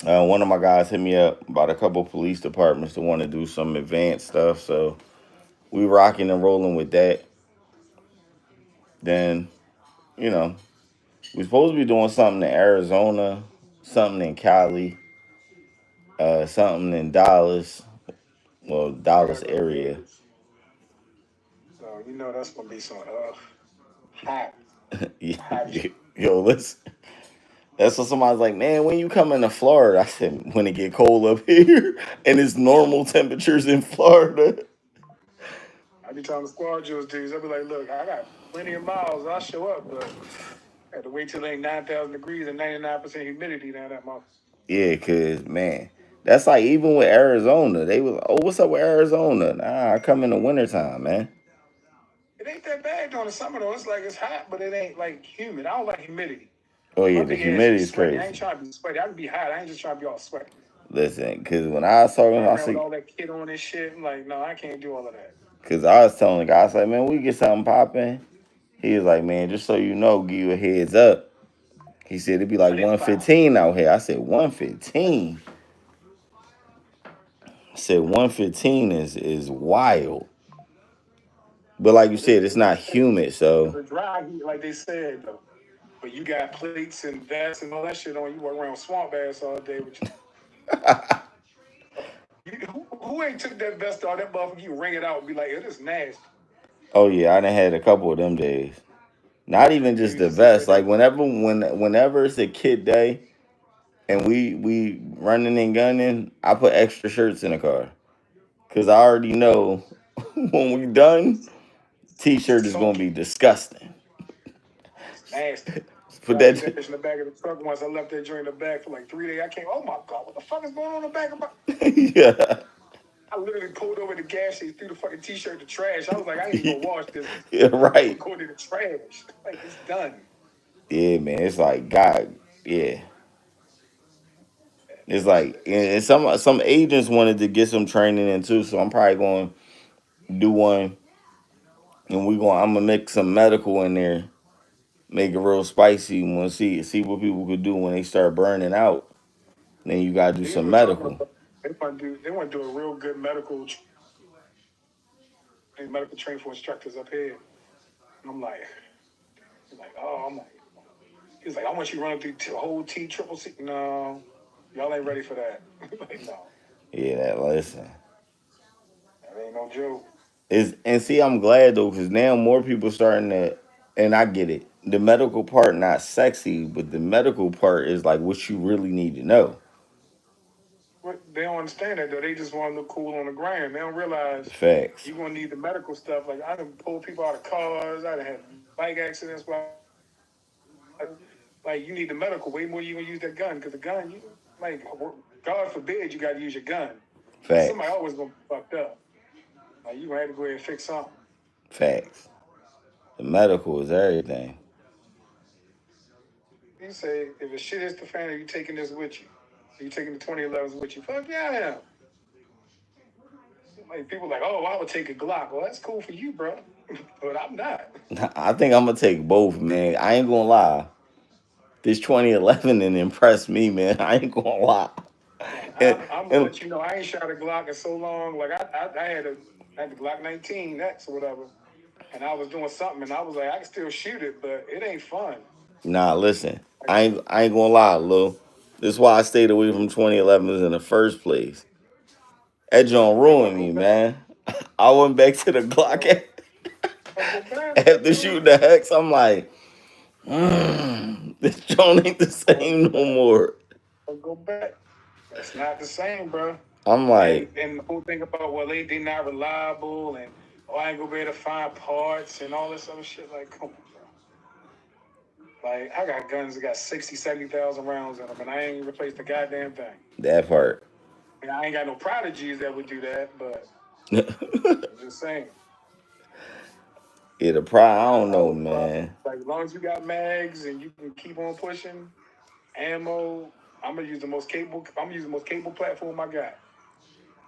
One of my guys hit me up about a couple police departments that want to do some advanced stuff, so we rocking and rolling with that. Then, you know, we supposed to be doing something in Arizona, something in Cali, something in Dallas, well, I gotta Dallas go to area. Vegas, so you know that's gonna be some hot, hot. Yo, listen. That's what somebody's like, man, when you coming to Florida? I said, when it get cold up here and it's normal temperatures in Florida. I be telling the squad Joe's dudes, I be like, look, I got plenty of miles. I'll show up, but I had to wait till like 9,000 degrees and 99% humidity down that month. Yeah, cause man, that's like even with Arizona, they was, oh, what's up with Arizona? Nah, I come in the wintertime, man. It ain't that bad during the summer though. It's like it's hot, but it ain't like humid. I don't like humidity. Oh My yeah, the big ass be humidity is sweaty. I ain't crazy. trying to be sweaty. I can be hot. I ain't just trying to be all sweaty. Listen, cause when I was talking, Running I around with said, all that kid on and shit. I'm like, no, I can't do all of that. cause I was telling the guy, I was like, man, we get something popping. He was like, man, just so you know, give you a heads up. He said it'd be like Run it by. 115 out here. I said 115. I said 115 is wild. But like you But it's, said, it's not humid, it's so a dry heat, like they said though. But you got plates and vests and all that shit on. You walk around swamp ass all day with who ain't took that vest off that motherfucker? You wring it out and be like, it is nasty. oh yeah, I done had a couple of them days. Not even just Dudes the just sit vest. right there. Like whenever it's a kid day and we running and gunning, I put extra shirts in the car. Cause I already know when we done, t-shirt is gonna Soaking. be disgusting. It's nasty. Put I did that that in the back of the truck once. I left that joint in the back for like 3 days. I came, oh my God, what the fuck is going on in the back of my. yeah. I literally pulled over the gas station, threw the fucking t-shirt in the trash. I was like, I ain't even gonna wash this. Yeah, I'm right. going to the trash. Like it's done. Yeah, man. It's like God, yeah. It's It's, like and some agents wanted to get some training in too, so I'm probably going to do one, and I'm gonna mix some medical in there, make it real spicy. And we'll see what people could do when they start burning out. Then you gotta do these some were talking medical. about they want to do a real good medical training for instructors up here. And I'm like, he's like, I want you running through the whole T triple C. No, y'all ain't ready for that. Like, no, Yeah, that listen. that ain't no joke. Is and see, I'm glad though, because now more people starting to, and I get it. The medical part not sexy, but the medical part is like what you really need to know. But they don't understand that though. They just want to look cool on the gram. They don't realize Facts. you're gonna need the medical stuff. Like I done pulled people out of cars. I done had bike accidents. Like you need the medical way more than you gonna use that gun because the gun, you like God forbid you got to use your gun. Somebody Facts. always gonna be fucked up. Like you gonna have to go ahead and fix something. Facts. The medical is everything. You say if a shit hits the fan, are you taking this with you? Are you taking the 2011s with you? Fuck yeah, I am. Like people like, oh, I would take a Glock. Well, that's cool for you, bro, but I'm not. I think I'm gonna take both, man. I ain't gonna lie. This 2011 and impressed me, man. I ain't gonna lie. Like, And, I'm gonna and let you know I ain't shot a Glock in so long. Like I had the Glock 19 X or whatever, and I was doing something, and I was like, I can still shoot it, but it ain't fun. nah, listen. Like, I ain't gonna lie, Lou. This is why I stayed away from 2011s in the first place. That John you ain't want ruined to go me, back. man. I went back to the You Glock know, want to go back? after Do shooting it. the hex. I'm like, this John ain't the I want to same go no back. more. go back. That's not the same, bro. I'm like, And the whole thing about well they not reliable and oh I ain't gonna be able to find parts and all this other shit. Like, come on, bro. Like I got guns that got 60, 70,000 rounds in them, and I ain't replaced a goddamn thing. that part. I mean, I ain't got no prodigies that would do that, but Yeah, I'm just saying. the pride, I don't I know, would probably man. like as long as you got mags and you can keep on pushing ammo. I'm gonna use the most capable. I'm gonna use the most capable platform I got.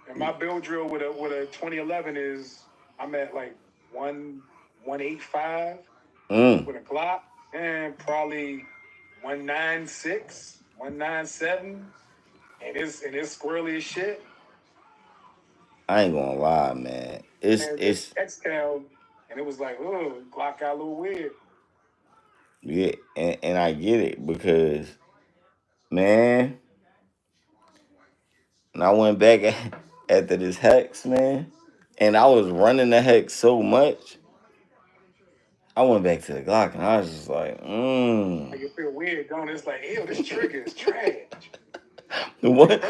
And my build drill with a 2011 is I'm at like 185 Mm, with a Glock and probably 196, 197, and it's squirrely as shit. I ain't gonna lie, man. And this It's X-Cal, and it was like, oh, Glock got a little weird. yeah, and I get it because man, and I went back after this hex, man, and I was running the hex so much. I went back to the Glock and I was just like, Like it feel weird, don't it? It's like, ew, this trigger is trash. Like, what?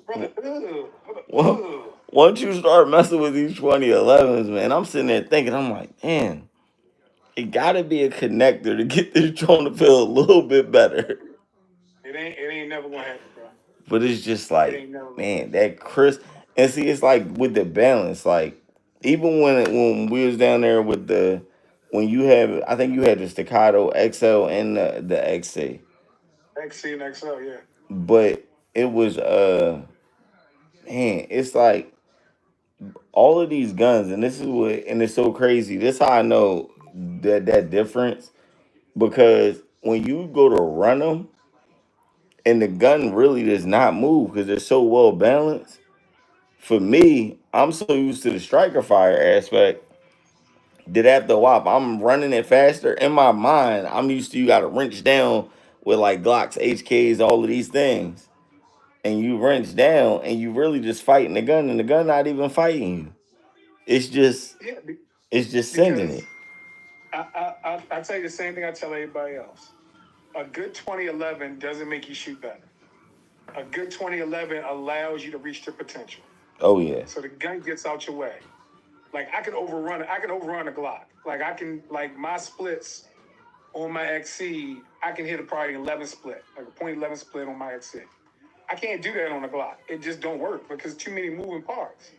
brother, Well, once you start messing with these 2011s, man, I'm sitting there thinking, I'm like, man, it gotta be a connector to get this drone to feel a little bit better. it ain't never gonna happen, bro. But it's just It like, ain't never gonna man, happen. that crisp. And see, it's like with the balance, like even when we was down there with the when you have, I think you had the Staccato XL and the XC, XC and XL, yeah. but it was man, it's like all of these guns, and this is what, and it's so crazy. This how I know that difference because when you go to run them, and the gun really does not move because it's so well balanced. For me, I'm so used to the striker fire aspect that after a while, I'm running it faster. In my mind, I'm used to you got to wrench down with like Glocks, HKs, all of these things, and you wrench down, and you really just fighting the gun, and the gun not even fighting you. It's just Yeah, it's just sending because it. I tell you the same thing I tell everybody else. A good 2011 doesn't make you shoot better. A good 2011 allows you to reach the potential. Oh yeah, So the gun gets out your way. Like I can overrun a Glock. Like I can like my splits on my XC, I can hit a probably 11 split, like a .11 split on my XC. I can't do that on a Glock. It just don't work because too many moving parts.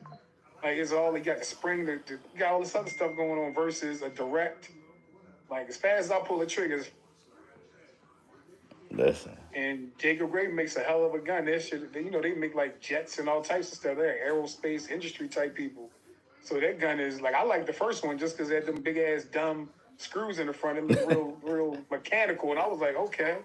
Like it's all you got the spring, you got all this other stuff going on versus a direct. Like as fast as I pull the triggers, listen, and Jacob Gray makes a hell of a gun. That shit, they make like jets and all types of stuff. They're aerospace industry type people. So that gun is like I like the first one just because it had them big ass dumb screws in the front. It looked real mechanical, and I was like, okay.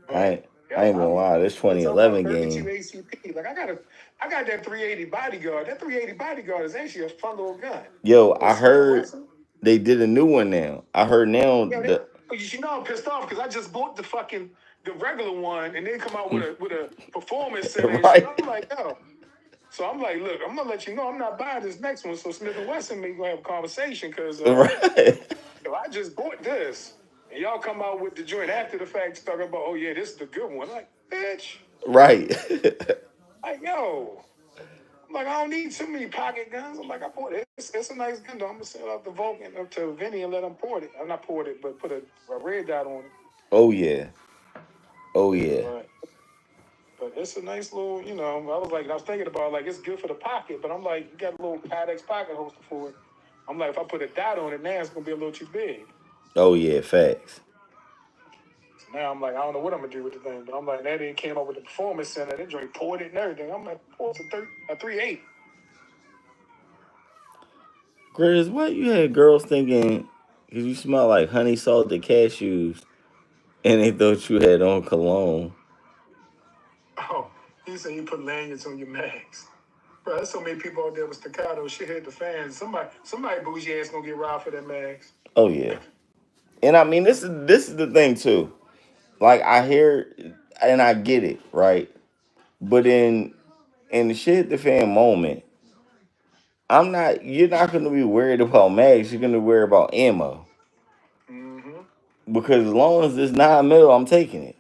I But ain't, I yo, ain't gonna lie. This we're talking about 2011 32 game, ACP. Like I got that 380 bodyguard. That 380 bodyguard is actually a fun little gun. yo, Little I Smith and heard Wesson. they did a new one now. I heard now Yeah, the I'm pissed off because I just bought the regular one and they come out with a performance center and shit. right, I'm like, yo. So I'm like, look, I'm gonna let you know I'm not buying this next one. So Smith and Wesson may gonna have a conversation because right, if I just bought this and y'all come out with the joint after the fact talking about, oh yeah, this is the good one. Like, bitch, right. like yo. I'm like, I don't need too many pocket guns. I'm like, I bought it. It's a nice gun though. I'm gonna send it out to Vulcan up to Vinny and let him port it. I'm not port it, but put a red dot on it. Oh yeah, oh yeah. But But it's a nice little, I was thinking about like it's good for the pocket, but I'm like, you got a little Padex pocket holster for it. I'm like, if I put a dot on it, now it's gonna be a little too big. Oh yeah, facts. So now I'm like, I don't know what I'm gonna do with the thing, but I'm like, that thing came up with the performance center, they joint poured it and everything. I'm like, it's a 3.8. Grizz, why you had girls thinking because you smell like honey salted cashews and they thought you had on cologne? Oh, he said you put lanyards on your mags. Bro, there's so many people out there with staccato. Shit hit the fans. Somebody bougie ass gonna get robbed for their mags. Oh yeah. And I mean this is the thing too. Like I hear and I get it, right? But in the shit the fan moment, you're not gonna be worried about mags, you're gonna worry about ammo. Mm-hmm. Because as long as it's 9 mil, I'm taking it.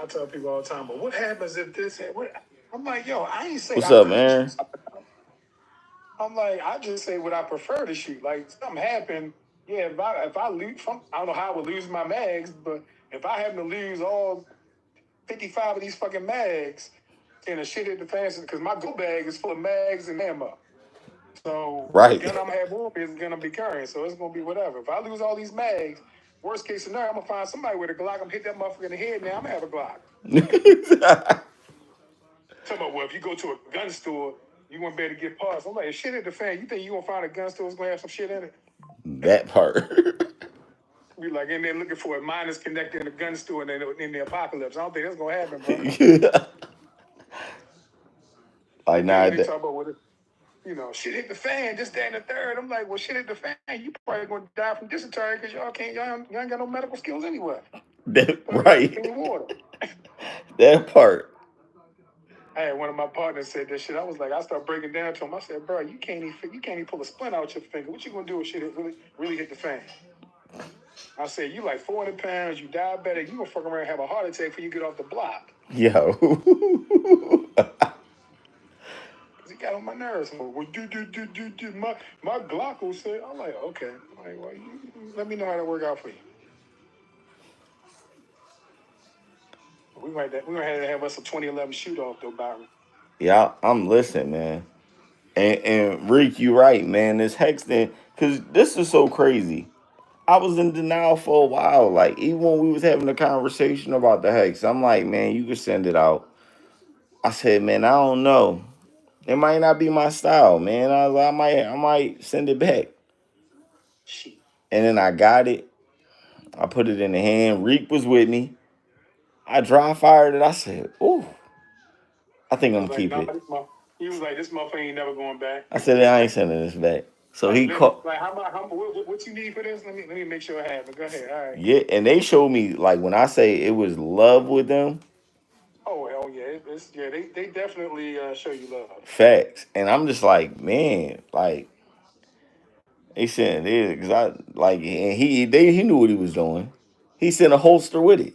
I tell people all the time, but what happens if this? I'm like, yo, I ain't say What's I up, couldn't shoot. Aaron? I'm like, I just say what I prefer to shoot. Like something happened, yeah. If I lose, I don't know how I would lose my mags, but if I happen to lose all 55 of these fucking mags, and the shit hit the fan, because my go bag is full of mags and ammo. So the Right. gun I'm gonna have on me is gonna be carrying, so it's gonna be whatever. If I lose all these mags, worst case scenario, I'm gonna find somebody with a Glock. I'm gonna hit that motherfucker in the head. Now I'm gonna have a Glock. Talking about, well, if you go to a gun store, you won't be able to get parts. I'm like, if shit hit the fan, you think you gonna find a gun store that's gonna have some shit in it? That part. We like in there looking for a miners connected in a gun store in the apocalypse. I don't think that's gonna happen, bro. Like, And then nah, when they talk about what it, shit hit the fan, just that and the third. I'm like, well, shit hit the fan. You probably gonna die from dysentery because y'all ain't got no medical skills anyway. right. In your water. That part. I had one of my partners said that shit. I was like, I started breaking down to him. I said, bro, you can't even pull a splint out your finger. What you gonna do if shit really hit the fan? I said, you like 400 pounds, you diabetic, you gonna fuck around and have a heart attack before you get off the block. Yo. He got on my nerves. Well, my Glock will say, I'm like, okay. I'm like, well, let me know how to work out for you. We might have to have us a 2011 shoot off though, Byron. Yeah, I'm listening, man. And Rick, you right, man. This hexting, because this is so crazy. I was in denial for a while. Like, even when we was having a conversation about the hex, I'm like, man, you can send it out. I said, man, I don't know. It might not be my style, man. I was like, I might send it back. Shit. And then I got it. I put it in the hand. Reek was with me. I dry fired it. I said, ooh, I think I'm gonna keep it. He was like, this motherfucker ain't never going back. I said, I ain't sending this back. So he called. Like, what you need for this? Let me make sure I have it. Go ahead. All right. Yeah, and they showed me, like, when I say it was love with them. Oh hell yeah, they definitely show you love. Facts. And I'm just like, man, like, they sent it because I like, and he knew what he was doing. He sent a holster with it.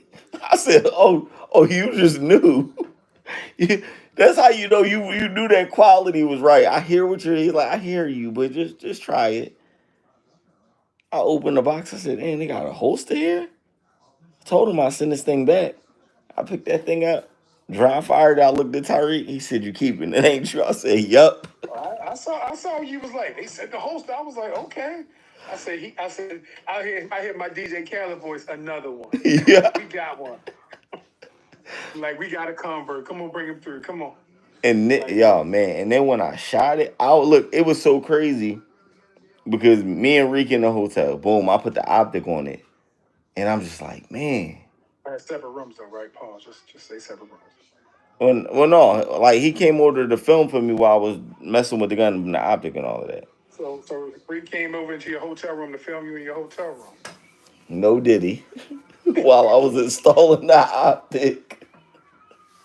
I said, oh, you just knew. That's how you know you knew that quality was right. I hear what he's like. I hear you, but just try it. I opened the box. I said, "Man, they got a holster here." I told him I send this thing back. I picked that thing up, dry fired. I looked at Tyreek. He said, "You keeping it, ain't you?" I said, "Yup." I saw you was like, they said the holster. I was like, okay. I hear my DJ Khaled voice, another one. Yeah. We got one. Like, we got a convert. Come on, bring him through. Come on. And then, y'all, man, and then when I shot it, look, it was so crazy because me and Reek in the hotel, boom, I put the optic on it, and I'm just like, man. I had separate rooms though, right? Pause. Just say separate rooms. Well, no, like he came over to film for me while I was messing with the gun and the optic and all of that. So Reek came over into your hotel room to film you in your hotel room. No diddy. While I was installing the optic.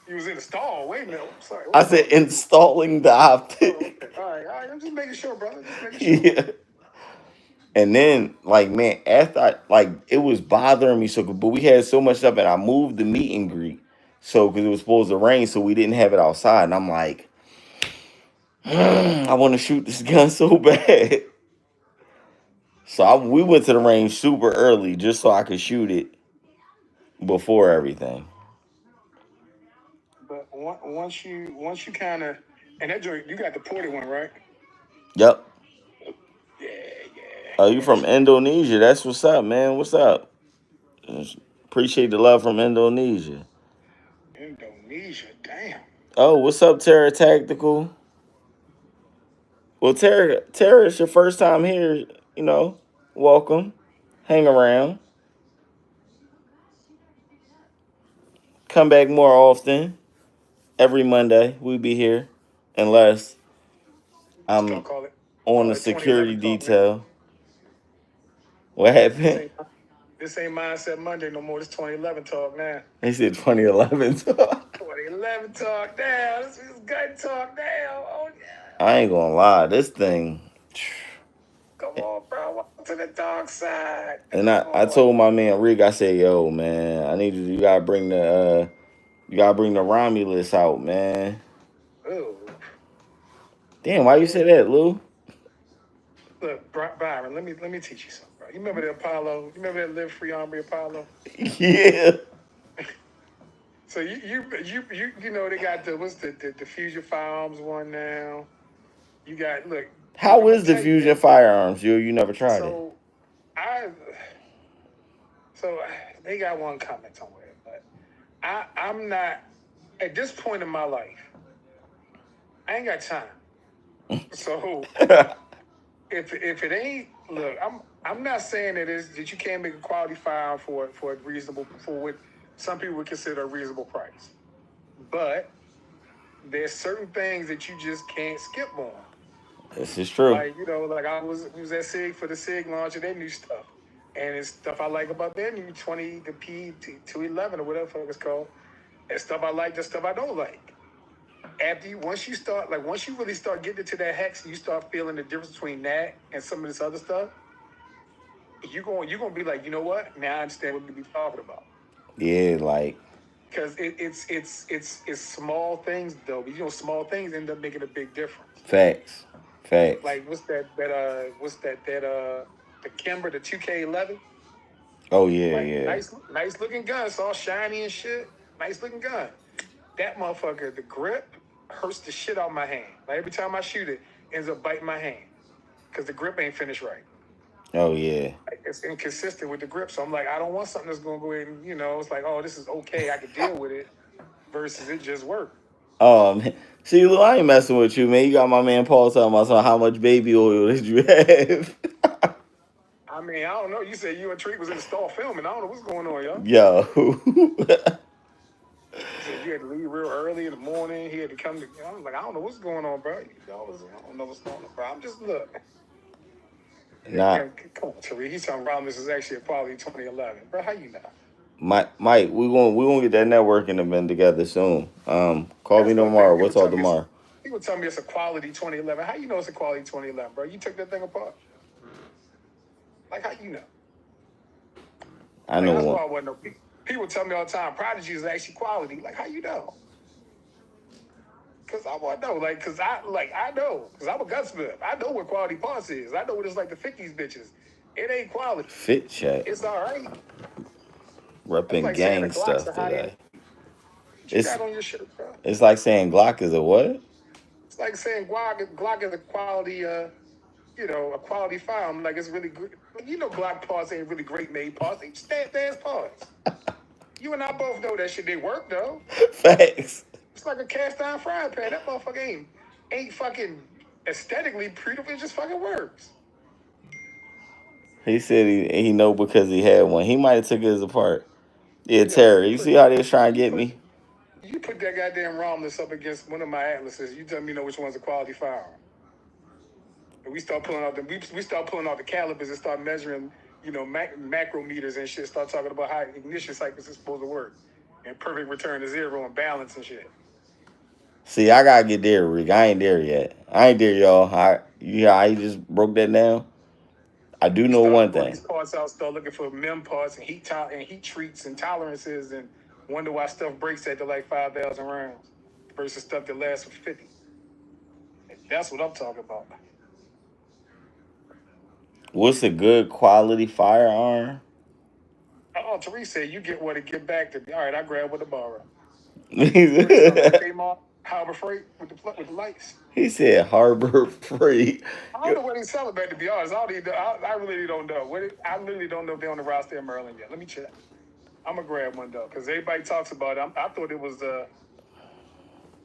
You was in the stall. Wait a minute. I'm sorry. I said installing the optic. Oh, okay. All right. I'm just making sure, brother. Just making sure. Yeah. And then, like, man, after it was bothering me so good, but we had so much stuff, and I moved the meet and greet, so because it was supposed to rain, so we didn't have it outside, and I'm like, I want to shoot this gun so bad. So we went to the range super early just so I could shoot it before everything. But once you kind of, and that joint, you got the ported one, right? Yep. Yeah. Oh, you from Indonesia? That's what's up, man. What's up? Just appreciate the love from Indonesia. Indonesia, damn. Oh, what's up, Terra Tactical? Well, Terra, it's your first time here. Welcome. Hang around. Come back more often. Every Monday we be here, unless I'm on the security detail. What happened? This ain't Mindset Monday no more. This 2011 talk now. They said 2011 talk. 2011 talk now. This is good talk now. Oh yeah. I ain't gonna lie, this thing. Come on, bro. Welcome to the dark side. And I told my man Rick, I said, yo, man, I need you. You gotta bring You gotta bring the Romulus out, man. Oh, Damn, why you say that, Lou? look, Byron. Let me teach you something, bro. You remember the Apollo? You remember that Live Free Armory Apollo? Yeah. So you know they got the Fusion Firearms one now. You got look. How I'm gonna is the tell you, Fusion man. firearms? You never tried it. So I so they got one comment somewhere, but I'm not at this point in my life. I ain't got time. So if it ain't look, I'm not saying that you can't make a quality firearm for a reasonable for what some people would consider a reasonable price, but there's certain things that you just can't skip on. This is true. Like, like I was at SIG for the SIG launch of their new stuff. And it's stuff I like about their new 20, the P211 or whatever the fuck it's called. And stuff I like, the stuff I don't like. Once you really start getting into that hex and you start feeling the difference between that and some of this other stuff, you're gonna be like, you know what? Now I understand what we be talking about. Yeah, like Because it's small things though. But small things end up making a big difference. facts. Facts. Like the Kimber, the 2K11. Oh yeah, Like yeah. nice looking gun. It's all shiny and shit. Nice looking gun. That motherfucker, the grip hurts the shit out of my hand. Like every time I shoot it, ends up biting my hand. Cause the grip ain't finished right. Oh yeah. Like, it's inconsistent with the grip. So I'm like, I don't want something that's gonna go ahead and, it's like, oh, this is okay, I can deal with it versus it just worked. Man. See, Lou, I ain't messing with you, man. You got my man Paul talking about how much baby oil did you have? I mean, I don't know. You said you and Treat was in the stall filming. I don't know what's going on, y'all. Yo. He said you had to leave real early in the morning. He had to come to. I was like, I don't know what's going on, bro. I don't know what's going on, bro. I'm just look. Nah. Come on, Tariq. He's talking about this is actually a quality 2011, bro. How you know? Mike, we gonna get that networking event together soon. Call me That's one thing. tomorrow. We'll talk tomorrow. People tell me it's a quality 2011. How you know it's a quality 2011, bro? You took that thing apart. Like how you know? I know That's one. why I wasn't no. People tell me all the time, Prodigy is actually quality. Like how you know? Cause I want to know, cause I know, cause I'm a gunsmith. I know what quality parts is. I know what it's like to fit these bitches. It ain't quality. Fit check. It's all right. That's Repping like saying a gang Glock's stuff a high end. today. What you It's got on your shirt, bro? it's like saying Glock is a what? It's like saying Glock is a quality, a quality firearm. Like it's really good. Glock parts ain't really great made parts. They just ass parts. You and I both know that shit. They work though. Facts. It's like a cast iron frying pan. That motherfucker ain't fucking aesthetically pretty. It just fucking works. He said he know because he had one. He might have took his apart. Yeah, Yo, Terry. You see how they was trying to get me? you put that goddamn Romulus up against one of my Atlases. You tell me which one's a quality firearm. And we start pulling out the calibers and start measuring, macrometers and shit. Start talking about how ignition cycles is supposed to work, and perfect return to zero and balance and shit. See, I gotta get there, Rick. I ain't there yet. I ain't there, y'all. I just broke that down. I do We know start one pulling thing. these parts out, start looking for mem parts and heat treats and tolerances, and wonder why stuff breaks after like 5,000 rounds versus stuff that lasts for 50. And that's what I'm talking about. What's a good quality firearm? Oh, Therese said you get what it get back to me. All right, I grab what to borrow. He What is something Kmart, Harbor Freight with the lights? said Harbor Freight. I don't know what he's selling, back to be honest. I really don't know. I literally don't know if they're on the roster in Maryland yet. Let me check. I'm gonna grab one though, because everybody talks about it.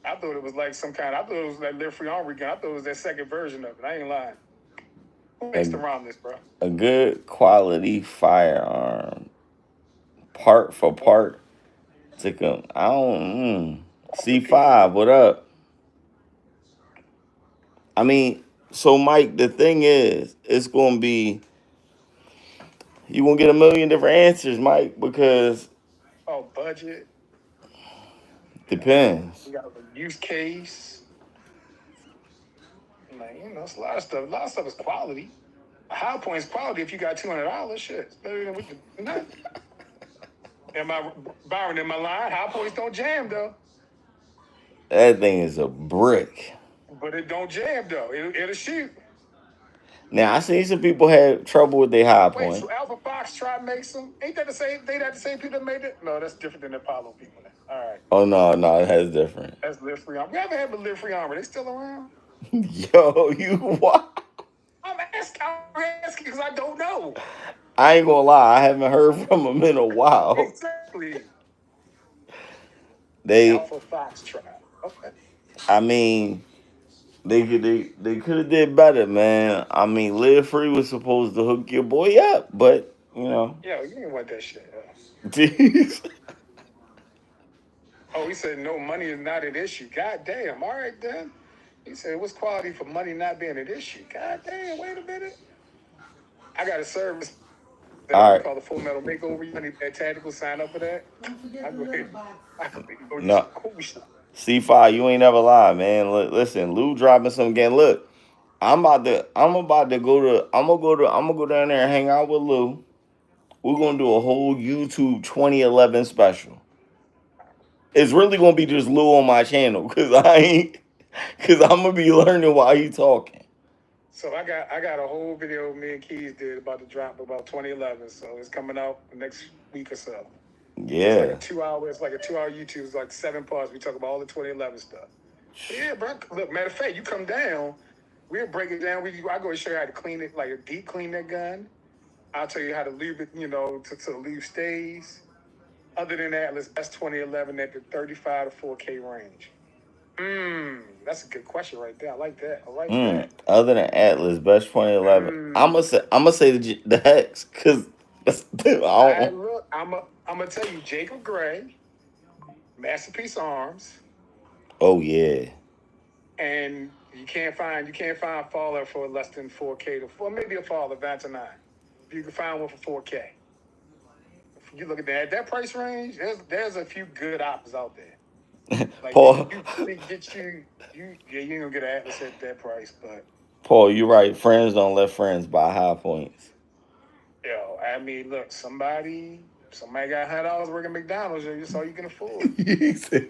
I thought it was like some kind. I thought it was that Live Free Armory gun. I thought it was that second version of it. I ain't lying. Who makes the Romulus, bro? A good quality firearm, part for part. Took him. I don't. C5. What up? I mean, so Mike, the thing is, it's gonna be you gonna get a million different answers, Mike, because Oh, budget. depends. You got a use case. Like, it's a lot of stuff. A lot of stuff is quality. A high point is quality if you got $200. Shit, it's better than nothing. Am I Byron? Am I lying? High points don't jam though. That thing is a brick. But it don't jam though. It'll shoot. Now I seen some people had trouble with their high Wait, point. so Alpha Fox tried to make some? Ain't that the same? They that the same people that made it? No, that's different than the Apollo people. All right, Oh no, no, that's different. that's Live Free Armor. We haven't had the Live Free Armor. They still around? Yo, you what? I'm asking because I don't know. I ain't gonna lie, I haven't heard from them in a while. Exactly. They, Alpha Fox tried. Okay. I mean, they could have did better, man. I mean, Live Free was supposed to hook your boy up, but you know, Yo, you didn't want that shit. jeez. Oh, he said no money is not an issue. God damn. All right then. He said what's quality for money not being an issue? God damn. Wait a minute. I got a service that All we right, call the Full Metal Makeover. You need that tactical sign up for that? I go ahead. I can go do some no. cool stuff. C5, you ain't never lie, man. Listen, Lou dropping some game. Look, I'm gonna go down there and hang out with Lou. We're gonna do a whole YouTube 2011 special. It's really gonna be just Lou on my channel because I'm gonna be learning while he talking. So I got a whole video me and Keys did about to drop about 2011. So it's coming out the next week or so. It's like a Yeah, 2 hour. It's like a 2 hour YouTube. It's like 7 parts. We talk about all the 2011 stuff. Yeah, bro. Look, matter of fact, you come down, we'll break it down. I go and show you how to clean it, like a deep clean that gun. I'll tell you how to leave it, to the leave stays. Other than that, that's 2011 at the 35 to 4K range. That's a good question right there. I like that. I like that. Other than Atlas, best 2011. Mm. I'm gonna say the Hex because I I don't. look. I'm gonna tell you, Jacob Gray, Masterpiece Arms, Oh yeah, and you can't find Faller for less than 4K to four, maybe a Faller Vanta 9. You can find one for 4K. If you look at that price range, there's a few good options out there. Like Paul. you really get you ain't gonna get an Atlas at that price, but Paul, you're right. Friends don't let friends buy high points. I mean, look, somebody got $100 working at McDonald's, that's all you can afford. He said,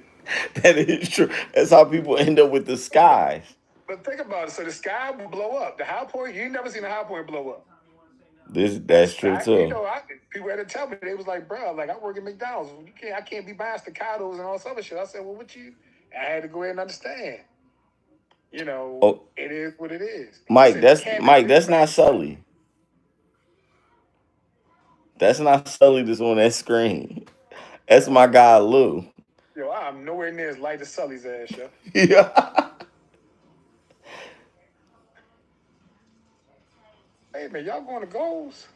that is true. That's how people end up with the skies. But think about it. So the sky will blow up. The high point, you ain't never seen a high point blow up. That's true too. People had to tell me, they was like, bro, like I work at McDonald's. I can't be buying staccatos and all this other shit. I said, well, I had to go ahead and understand. Oh, It is what it is. He Mike, said the that's cabinets Mike. they That's not bring. Sully. That's not Sully. That's on that screen. That's my guy Lou. Yo, I'm nowhere near as light as Sully's ass, yo. Yeah. Hey man, y'all going to goals?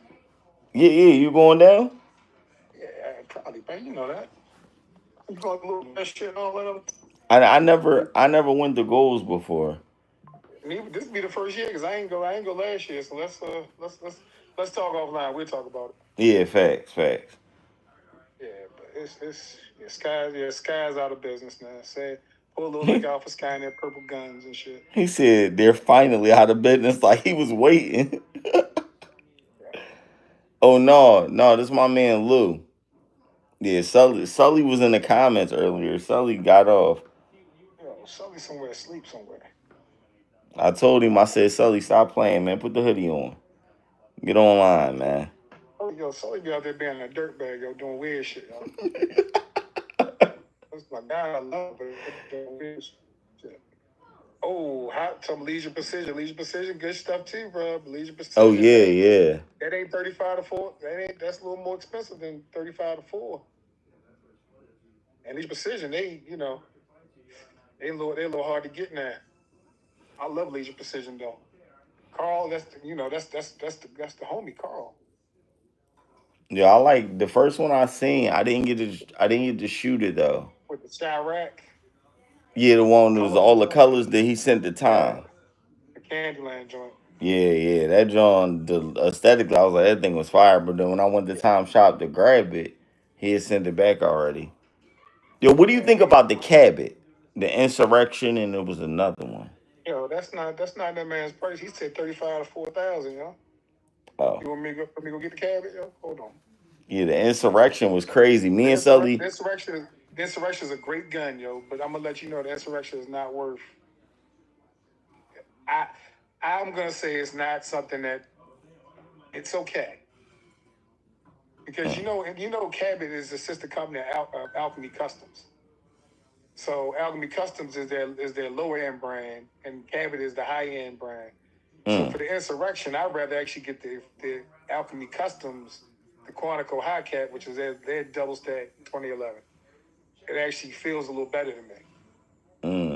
Yeah, yeah. You going down? Yeah, probably, man. You know that. You going to look that shit and all that other. I never went to goals before. This be the first year because I ain't go last year. So let's talk offline. We'll talk about it. Yeah, facts, facts. Yeah, but Sky's out of business now. Say pull a little liquor off of Sky and their purple guns and shit. He said they're finally out of business. Like he was waiting. Oh no, no, this is my man Lou. Yeah, Sully was in the comments earlier. Sully got off. Sully somewhere asleep somewhere. I told him, I said, Sully, stop playing, man. Put the hoodie on. Get online, man. Sully be out there being a dirtbag, doing weird shit, yo. That's my guy. I love it. Doing weird shit. Oh, some Leisure Precision. Leisure Precision, good stuff too, bro. Leisure Oh Precision. yeah, yeah. That ain't 35 to 4. That's a little more expensive than 35 to 4. And Leisure Precision, they a little hard to get now. I love Leisure Precision though. Carl, that's the homie Carl. Yeah, I like the first one I seen. I didn't get to shoot it though. With the Chirac, Yeah, the one that was all the colorful, colors that he sent the time. the Candyland joint. Yeah, yeah. That John, the aesthetically, I was like, that thing was fire. But then when I went to Time Shop to grab it, he had sent it back already. Yo, what do you Yeah, think about the Cabot? The Insurrection, and there was another one. that's not that man's price. He said 35 to 4,000, yo. Oh, You want me to go get the cabbage, yo? Hold on. Yeah, the insurrection was crazy. Me The and Sully. insurrection is a great gun, yo. But I'm gonna let you know the insurrection is not worth. I I'm gonna say it's not something that it's okay because Mm, Cabot is the sister company of Alchemy Customs. So Alchemy Customs is their lower end brand, and Cabot is the high end brand. So mm, for the insurrection, I'd rather actually get the Alchemy Customs, the Quantico High Cap, which is their double stack 2011. It actually feels a little better to me.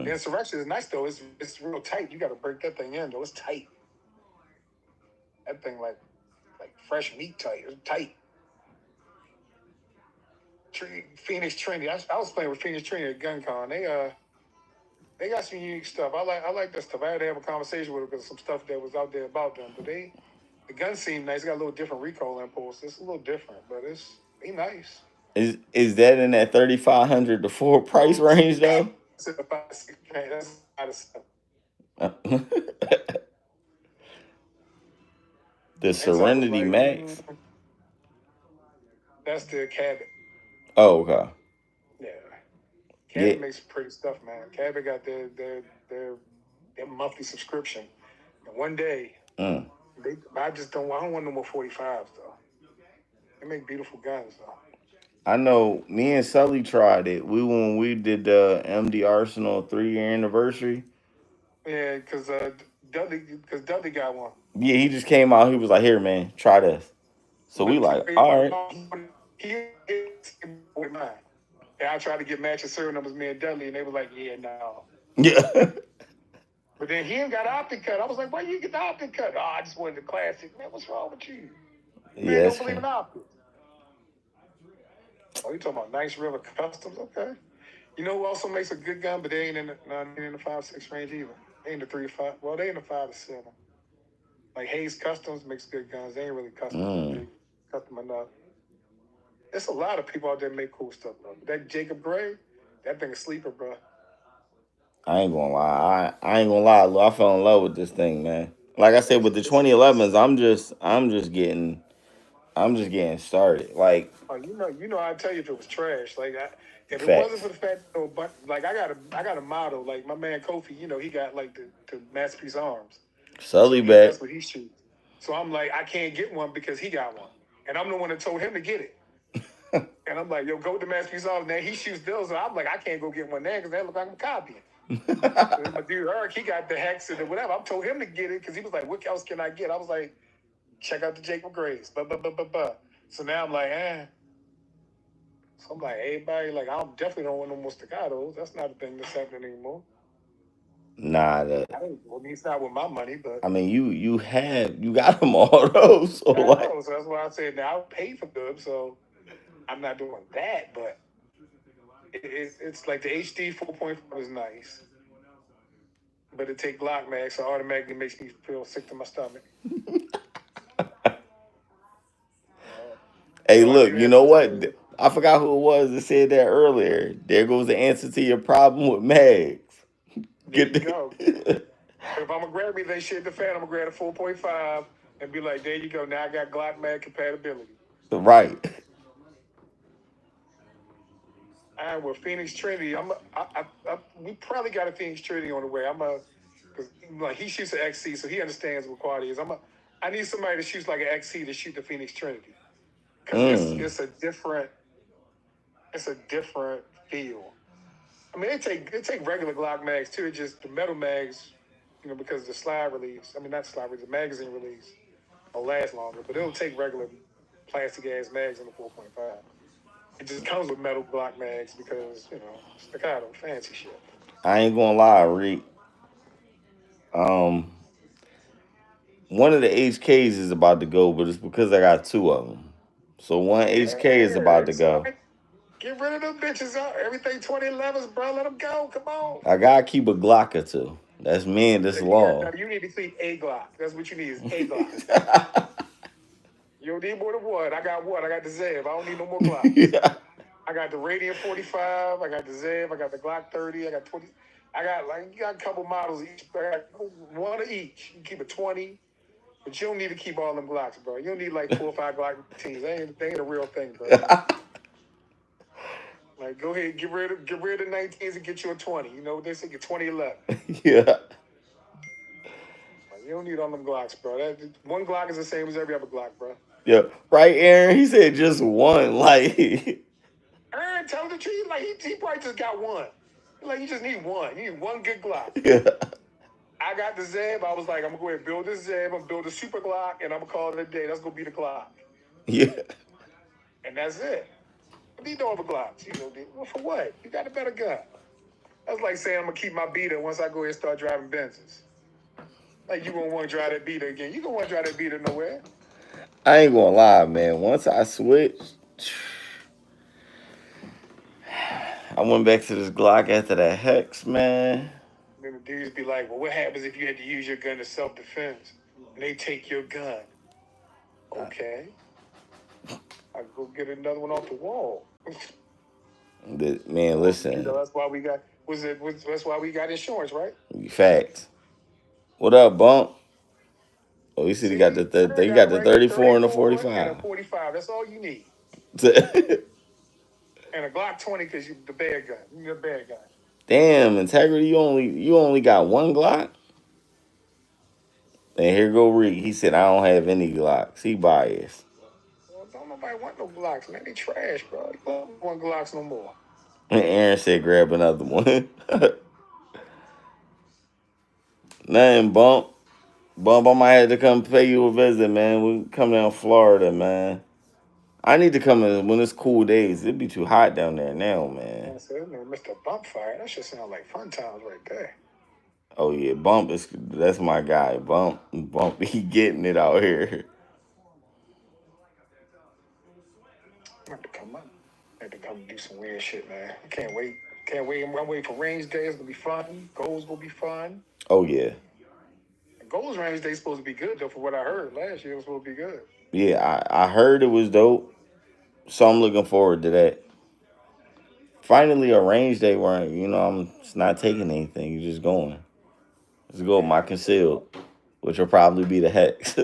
The mm. insurrection is nice though. It's real tight. You got to break that thing in though. It's tight. That thing like fresh meat tight. It's tight. Phoenix Trinity. I was playing with Phoenix Trinity at GunCon. They got some unique stuff. I like that stuff. I had to have a conversation with them because some stuff that was out there about them. But the guns seem nice. It got a little different recoil impulse. It's a little different, but they nice. Is that in that 3,500 to full price range though? That's a 5 6 man. That's out of stuff. The That's I was Serenity like, Max. that's the Cabot. Oh, okay. Yeah, Yeah. Cabot makes pretty stuff, man. Cabot got their monthly subscription. And one day, Mm. I don't want no more 45s though. They make beautiful guns though. I know me and Sully tried it. When we did the MD Arsenal 3 year anniversary. Yeah, Dudley got one. Yeah, he just came out. He was like, "Here, man, try this." So we But like, all right. he with mine. And I tried to get matching serial numbers, me and Dudley, and they were like, yeah, no. Yeah. But then he got the optic cut. I was like, why you get the optic cut? Oh, I just wanted the classic. Man, what's wrong with you? Man, Yeah, don't it's believe fine. in optics. Oh, you talking about Nice River Customs? Okay. You know who also makes a good gun, but they ain't in the 5 6 range either. They in the 3 5. Well, they in the 5 to 7. Like Hayes Customs makes good guns. They ain't really Mm. custom enough. There's a lot of people out there make cool stuff, bro. But that Jacob Gray, that thing is sleeper, bro. I ain't gonna lie. I ain't gonna lie. Lou, I fell in love with this thing, man. Like I said, with the It's 2011s, I'm just getting started. Like oh, I'd tell you if it was trash. Like, if it wasn't facts. for the fact, but like I got a model. Like my man Kofi, he got like the Masterpiece Arms. So Sully that's bet. what he shoots. So I'm like, I can't get one because he got one, and I'm the one that told him to get it. And I'm like, yo, go with the Masterpiece Arms. Now he shoots those, and I'm like, I can't go get one there because that look like I'm copying. My dude Eric, he got the Hex and the whatever. I told him to get it because he was like, what else can I get? I was like, check out the Jacob Grays. So now I'm like, eh. So I'm like, everybody, like, I definitely don't want no more staccatos. That's not a thing that's happening anymore. Nah, that. Well, it's not with my money, but I mean, you got them all those. So I like, know. So that's why I said now I pay for them, so I'm not doing that. But it's like the HD 4.5 is nice, but it take Glock Max, so automatically makes me feel sick to my stomach. hey, So I look, do you have know to what? say, I forgot who it was that said that earlier. There goes the answer to your problem with mags. there Get you go. the If I'm gonna grab me that shit, the fan, I'm gonna grab a 4.5 and be like, there you go. Now I got Glock Mag compatibility. right. And with Phoenix Trinity, we probably got a Phoenix Trinity on the way. Because like he shoots an XC, so he understands what quality is. I need somebody that shoots like an XC to shoot the Phoenix Trinity, because Mm. it's a different feel. I mean, they take regular Glock mags too. It's just the metal mags, because the slide release. I mean, not slide release, the magazine release will last longer, but it'll take regular plastic ass mags in the 4.5. It just comes with metal Glock mags because staccato, fancy shit. I ain't gonna lie, Reek. Um, one of the HKs is about to go, but it's because I got two of them. So one HK is about Yeah, to so go. get rid of them bitches out. Everything 2011s, bro. Let them go. Come on. I gotta keep a Glock or two. That's me and this law. You need to keep a Glock. That's what you need is a Glock. You don't need more than one. I got one. I got the Zev. I don't need no more Glocks. Yeah. I got the Radiant 45. I got the Zev. I got the Glock 30. I got 20. You got a couple models each. I got one of each. You keep a 20. But you don't need to keep all them Glocks, bro. You don't need like 4 or 5 Glock teams. They ain't a real thing, bro. Like, go ahead, get rid of the 19s and get you a 20. You know what they say? Get 2011. Yeah. Like, you don't need all them Glocks, bro. One Glock is the same as every other Glock, bro. Yeah. Right, Aaron? He said just one. Like, Aaron, tell the truth. Like, he probably just got one. Like, you just need one. You need one good Glock. yeah. I got the Zeb. I was like, I'm going to go ahead and build this Zeb. I'm going to build a super Glock, and I'm going to call it a day. That's going to be the Glock. Yeah. And that's it. What are you doing for Glocks? You know, well, for what? You got a better gun. That's like saying I'm going to keep my beater once I go ahead and start driving Benzes. Like, you going to want to drive that beater again. You going to want to drive that beater nowhere. I ain't gonna lie, man. Once I switched, I went back to this Glock after that Hex, man. Then the dudes be like, well, what happens if you had to use your gun to self-defense? And they take your gun. Okay. I go get another one off the wall. Man, listen. You know, that's why we got that's why we got insurance, right? Facts. What up, Bump? Oh, you see, he got the you got the 34 and the 45. And a 45. That's all you need. And a Glock 20 because you the bad gun. You need a bad gun. Damn, Integrity, you only got one Glock? And here go Reek. He said, I don't have any Glocks. He biased. Well, don't nobody want no Glocks, man. They trash, bro. You don't want Glocks no more. And Aaron said, grab another one. Nothing, Bump. Bump, I might have to come pay you a visit, man. We come down Florida, man. I need to come in when it's cool days. It'd be too hot down there now, man. I said, Mr. Bump Fire. That should sound like fun times right there. Oh yeah, that's my guy. Bump, he getting it out here. I have to come up. I have to come do some weird shit, man. I can't wait. Can't wait. I'm waiting for range day. It's gonna be fun. Goals gonna be fun. Oh yeah. Goals range day supposed to be good though. For what I heard last year, it was supposed to be good. Yeah, I heard it was dope, so I'm looking forward to that. Finally, a range day where I'm just not taking anything. You're just going. Let's go with my concealed, which will probably be the Hex.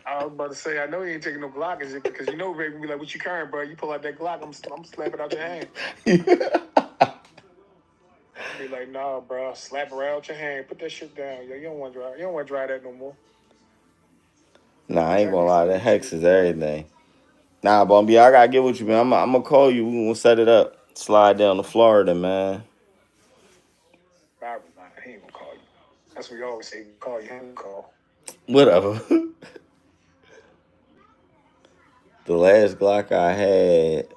I was about to say, I know you ain't taking no Glock, is it? Because you know, baby, be like, what you carrying, bro? You pull out that Glock, I'm slapping out your hand. Be like, nah, bro, slap it right out your hand. Put that shit down. Yo, you don't want to drive. You don't want to drive that no more. Nah, I ain't gonna lie. That Hex is everything. Nah, Bumpy, I gotta get with you, man. I'm gonna call you. We gonna set it up. Slide down to Florida, man. Robert, he ain't gonna call you. That's what we always say. Call you, him call. Whatever. The last Glock I had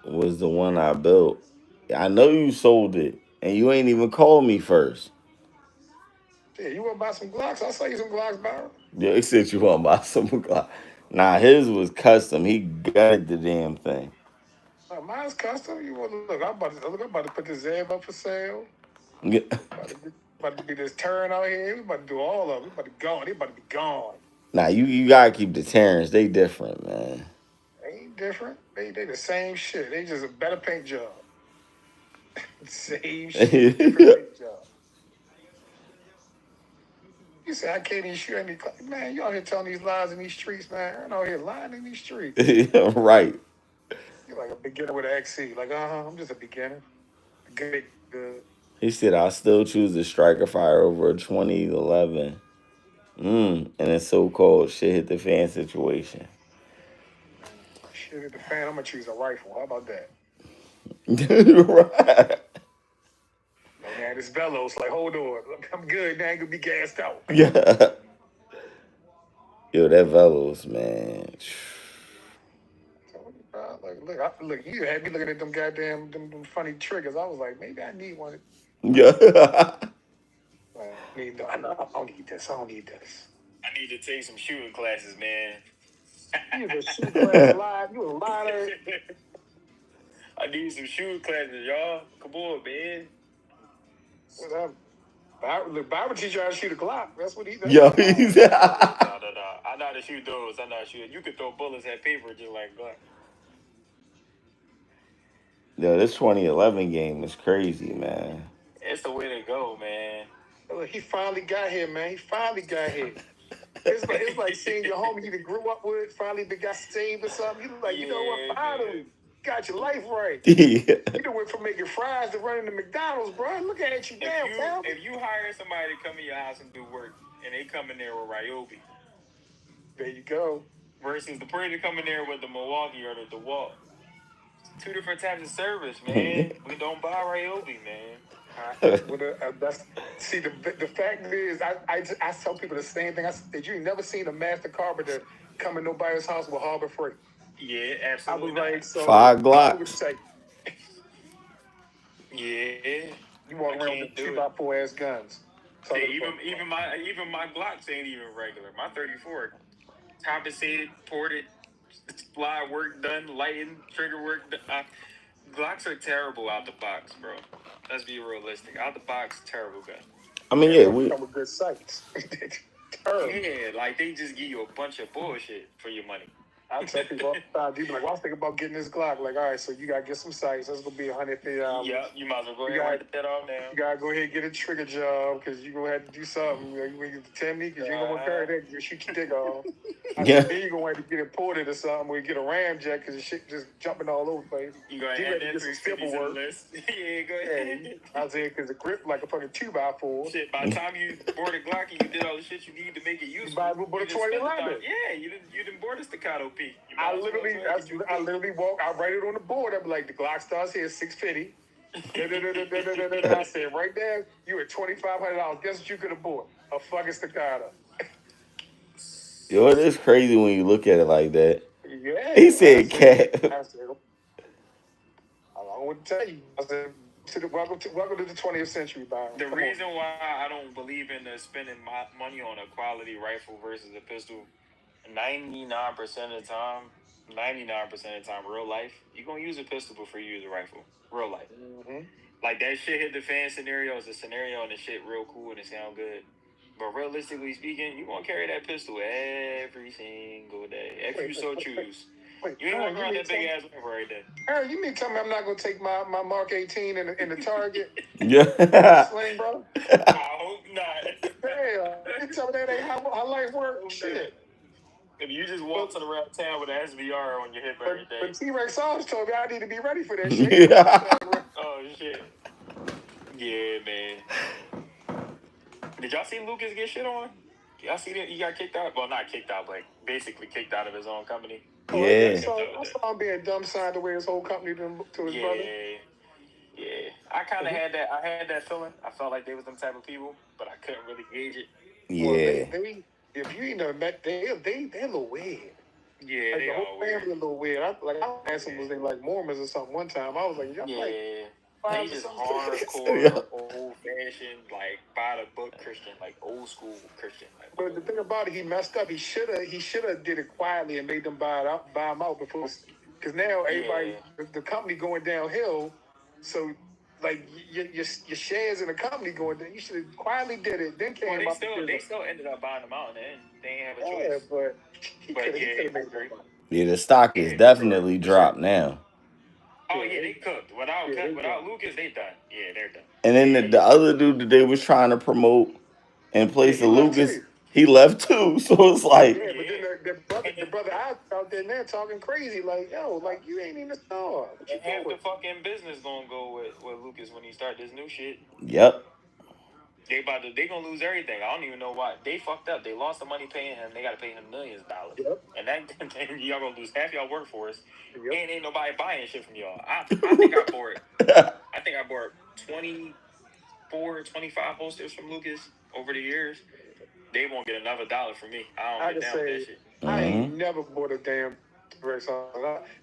was the one I built. I know you sold it, and you ain't even called me first. Yeah, you want to buy some Glocks? I'll sell you some Glocks, Byron. Yeah, he said you want to buy some Glock. Nah, his was custom. He gutted the damn thing. Mine's custom. You want to look? I'm about to put this Zeb up for sale. Yeah. About to be this turn out here. We about to do all of it. We about to go. They about to be gone. Nah, you gotta keep the Terrans. They different, man. They ain't different. They the same shit. They just a better paint job. Same shit. Different paint job. You say I can't even shoot any. Man, you out here telling these lies in these streets, man. I'm out here lying in these streets. Right. You're like a beginner with an XC. Like, I'm just a beginner. Good. He said I'll still choose the Striker Fire over a 2011. And it's so-called shit hit the fan situation. Shit hit the fan. I'm gonna choose a rifle. How about that? Right. Man, this Velos, like, hold on. I'm good. Now I ain't gonna be gassed out. Yeah. Yo, that Velos, man. Look, you had me looking at them goddamn them funny triggers. I was like, maybe I need one. Yeah. I don't need this. I don't need this. I need to take some shooting classes, man. You a shooting class live. You a liar. I need some shooting classes, y'all. Come on, man. What's up? Byron teach you how to shoot a Glock. That's what he does. Yo, he's no. I know how to shoot those. I know how to shoot. You can throw bullets at paper just like Glock. Yo, this 2011 game is crazy, man. It's the way to go, man. Look, he finally got here, man. He finally got here. It's like seeing your homie you done grew up with finally got saved or something. You like, you know what? Finally got your life right. Yeah. You done went from making fries to running the McDonald's, bro. Look at you now, pal. If you hire somebody to come in your house and do work, and they come in there with Ryobi, there you go. Versus the person come in there with the Milwaukee or the DeWalt. Two different types of service, man. We don't buy Ryobi, man. See, the fact is, I tell people the same thing. I said, you ain't never seen a master carpenter come in nobody's house with Harbor Freight. Yeah, absolutely. I was like, so 5 Glocks. Yeah. You walk around with 2x4 ass guns. See, even my Glocks ain't even regular. My 34, compensated, ported, fly work done, lighting, trigger work done. Glocks are terrible out the box, bro. Let's be realistic. Out the box, terrible gun. I mean, yeah, we come with good sights. Yeah, like they just give you a bunch of bullshit for your money. I tell people all the time, dude, like, well, I was thinking about getting this Glock. Like, all right, so you gotta get some sights. That's gonna be $150. Yeah, you might as well go ahead and write that off now. You gotta go ahead and get a trigger job because you gonna have to do something. You gonna get the Timney because you ain't gonna carry that. You shoot your dick off. Yeah. Then you gonna have to get it ported or something, or you get a ram jack because the shit just jumping all over the place. You gonna have to get some stipple work. Yeah, go ahead. I was saying because the grip like a fucking 2x4. Shit, by the time you board a Glock and you did all the shit you need to make it useful, you bought a 2011. Yeah, you didn't board a staccato P. I literally walk. I write it on the board. I'm like, the Glock starts here 650. I said right there, you at $2,500. Guess what you could have bought? A fucking staccato. Yo, it is crazy when you look at it like that. Yeah. He said cat. I don't want to tell you. I said, welcome to the 20th century, Byron. The reason why I don't believe in spending my money on a quality rifle versus a pistol, 99% of the time, real life, you're going to use a pistol before you use a rifle. Real life. Mm-hmm. Like, that shit hit the fan scenario is a scenario and the shit real cool and it sound good. But realistically speaking, you're going to carry that pistol every single day, if you so choose. You ain't going to run that big ass rifle right there. Aaron, you mean tell me I'm not going to take my Mark 18 in the Target? Yeah. Sling, bro? I hope not. Hey, you tell me that ain't how life works? Shit. If you just walking around town with an SVR on your hip every day. But T-Rex Sauce told me I need to be ready for that shit. Oh, shit. Yeah, man. Did y'all see Lucas get shit on? Y'all see that he got kicked out? Well, not kicked out, but like, basically kicked out of his own company. Yeah. I saw him being dumb signed the way his whole company to his brother. Yeah. I kind of had that. I had that feeling. I felt like they was them type of people, but I couldn't really gauge it. Yeah. Well, if you ain't never met, they're a little weird. Yeah, like they the are whole family a little weird. I asked them, was they like Mormons or something one time? I was like, y'all they just hardcore, old fashioned, like by the book Christian, like old school Christian. Like, but the thing about it, he messed up. He should have did it quietly and made them buy him out before. Because now everybody, the company going downhill, so. Like your shares in the company going down. You should have quietly did it. Then came they still ended up buying them out, and then they didn't have a choice. Yeah, the stock is definitely dropped now. Oh yeah, they cooked. Without Lucas, they done. Yeah, they're done. And then the other dude that they was trying to promote in place of Lucas, he left too. So it's like, but then the brother out there now talking crazy, like, yo, like you ain't even a star. And half the fucking business gonna go with Lucas when he start this new shit. Yep. They gonna lose everything. I don't even know why. They fucked up. They lost the money paying him. They gotta pay him millions of dollars. Yep. And then y'all gonna lose half y'all workforce. Yep. And ain't nobody buying shit from y'all. I think I bought 24, 25 posters from Lucas over the years. They won't get another dollar from me. I don't get down with that shit. I ain't never bought a damn T-Rex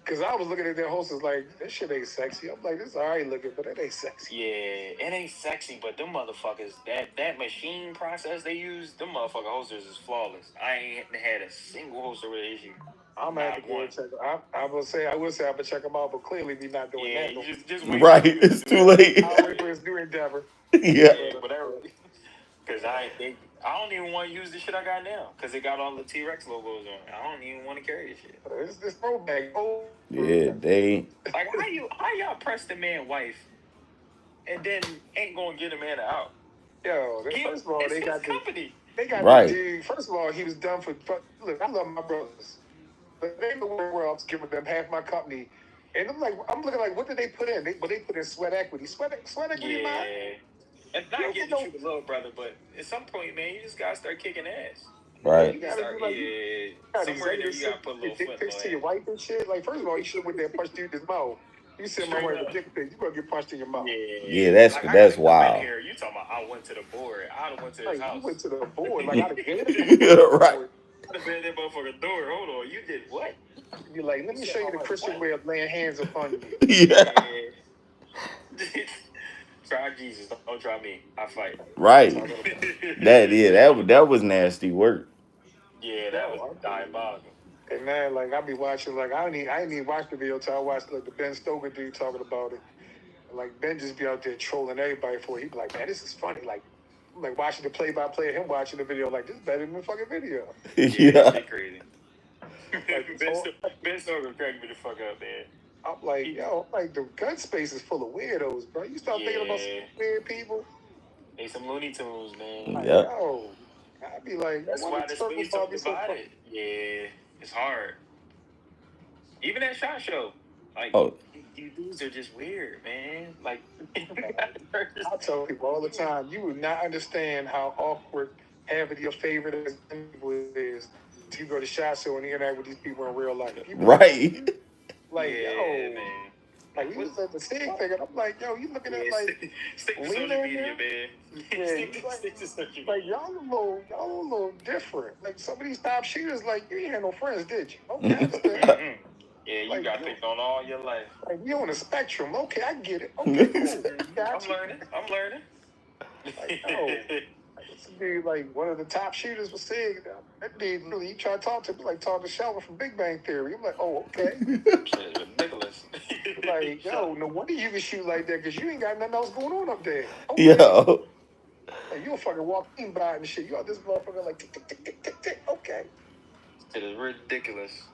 because I was looking at their hostess like, this shit ain't sexy. I'm like, this alright looking, but it ain't sexy. Yeah, it ain't sexy, but them motherfuckers, that machine process they use, them motherfucker holsters is flawless. I ain't had a single holster with an issue. I'm gonna have to go check. I would say I'm gonna check them out, but clearly we not doing that. Just right, it's too late. I'll wait for his new endeavor. Yeah, whatever. Because I don't even want to use the shit I got now because it got all the T-Rex logos on it. I don't even want to carry this shit. It's this throwback. Yeah, they. Like, how y'all press the man wife and then ain't gonna get a man out? Yo, first of all, they got company. They got the Right. dude. First of all, he was done for. Look, I love my brothers, but they know where else giving them half my company. And I'm looking like, what did they put in? They put in sweat equity. Sweat equity, man. And not getting you the little brother, but at some point, man, you just gotta start kicking ass. Right. You gotta do like somewhere in there, you gotta put a little dick foot pics to your in. wife and shit. Like, first of all, you should have went there and punched dude in his mouth. You send my wife a dick pic, you gonna get punched in your mouth. Yeah, that's wild. Here, you talking about I went to the board. I went to his house. You went to the board. Like, I'd have gave it Right. I'd have been that motherfucking door. Hold on, you did what? You're like, let me show you the Christian way of laying hands upon you. Yeah. Try Jesus, don't try me. I fight. Right. That was nasty work. Yeah, that was diabolical. And man, like I be watching, like I didn't even watch the video till I watched like the Ben Stoker dude talking about it. And, like Ben just be out there trolling everybody for it. He be like, man, this is funny. Like I'm like watching the play-by-play of him watching the video, like this is better than the fucking video. Yeah. Shit crazy. Ben Stoker cracked me the fuck up, man. I'm like, yo, like the gun space is full of weirdos, bro. You start thinking about some weird people. Hey, some Looney Tunes, man. Like, yo, I'd be like, that's why the space so divided. Yeah, it's hard. Even that SHOT Show, like, you dudes are just weird, man. Like, I tell people all the time, you would not understand how awkward half of your favorite is. You go to SHOT Show and interact with these people in real life. Right. Like, yo, man. Like, we was at the SIG thing, and I'm like, yo, you looking at, like, stick to social media, man. Yeah, stick to social media. Like, y'all a little different. Like, some of these top shooters, like, you ain't had no friends, did you? Okay, yeah, you got picked on all your life. Like, you on a spectrum. Okay, I get it. Okay, cool. I'm learning. Like, no. This dude, like, one of the top shooters was saying, that dude, really, you try to talk to him, like, talk to Sheldon from Big Bang Theory. I'm like, oh, okay. Ridiculous. Like, yo, no wonder you can shoot like that, because you ain't got nothing else going on up there. Okay. Yo. Like, you'll fucking walk in by and shit. You got this motherfucker, like, tick, tick, tick, tick, tick, tick. Okay. It is ridiculous.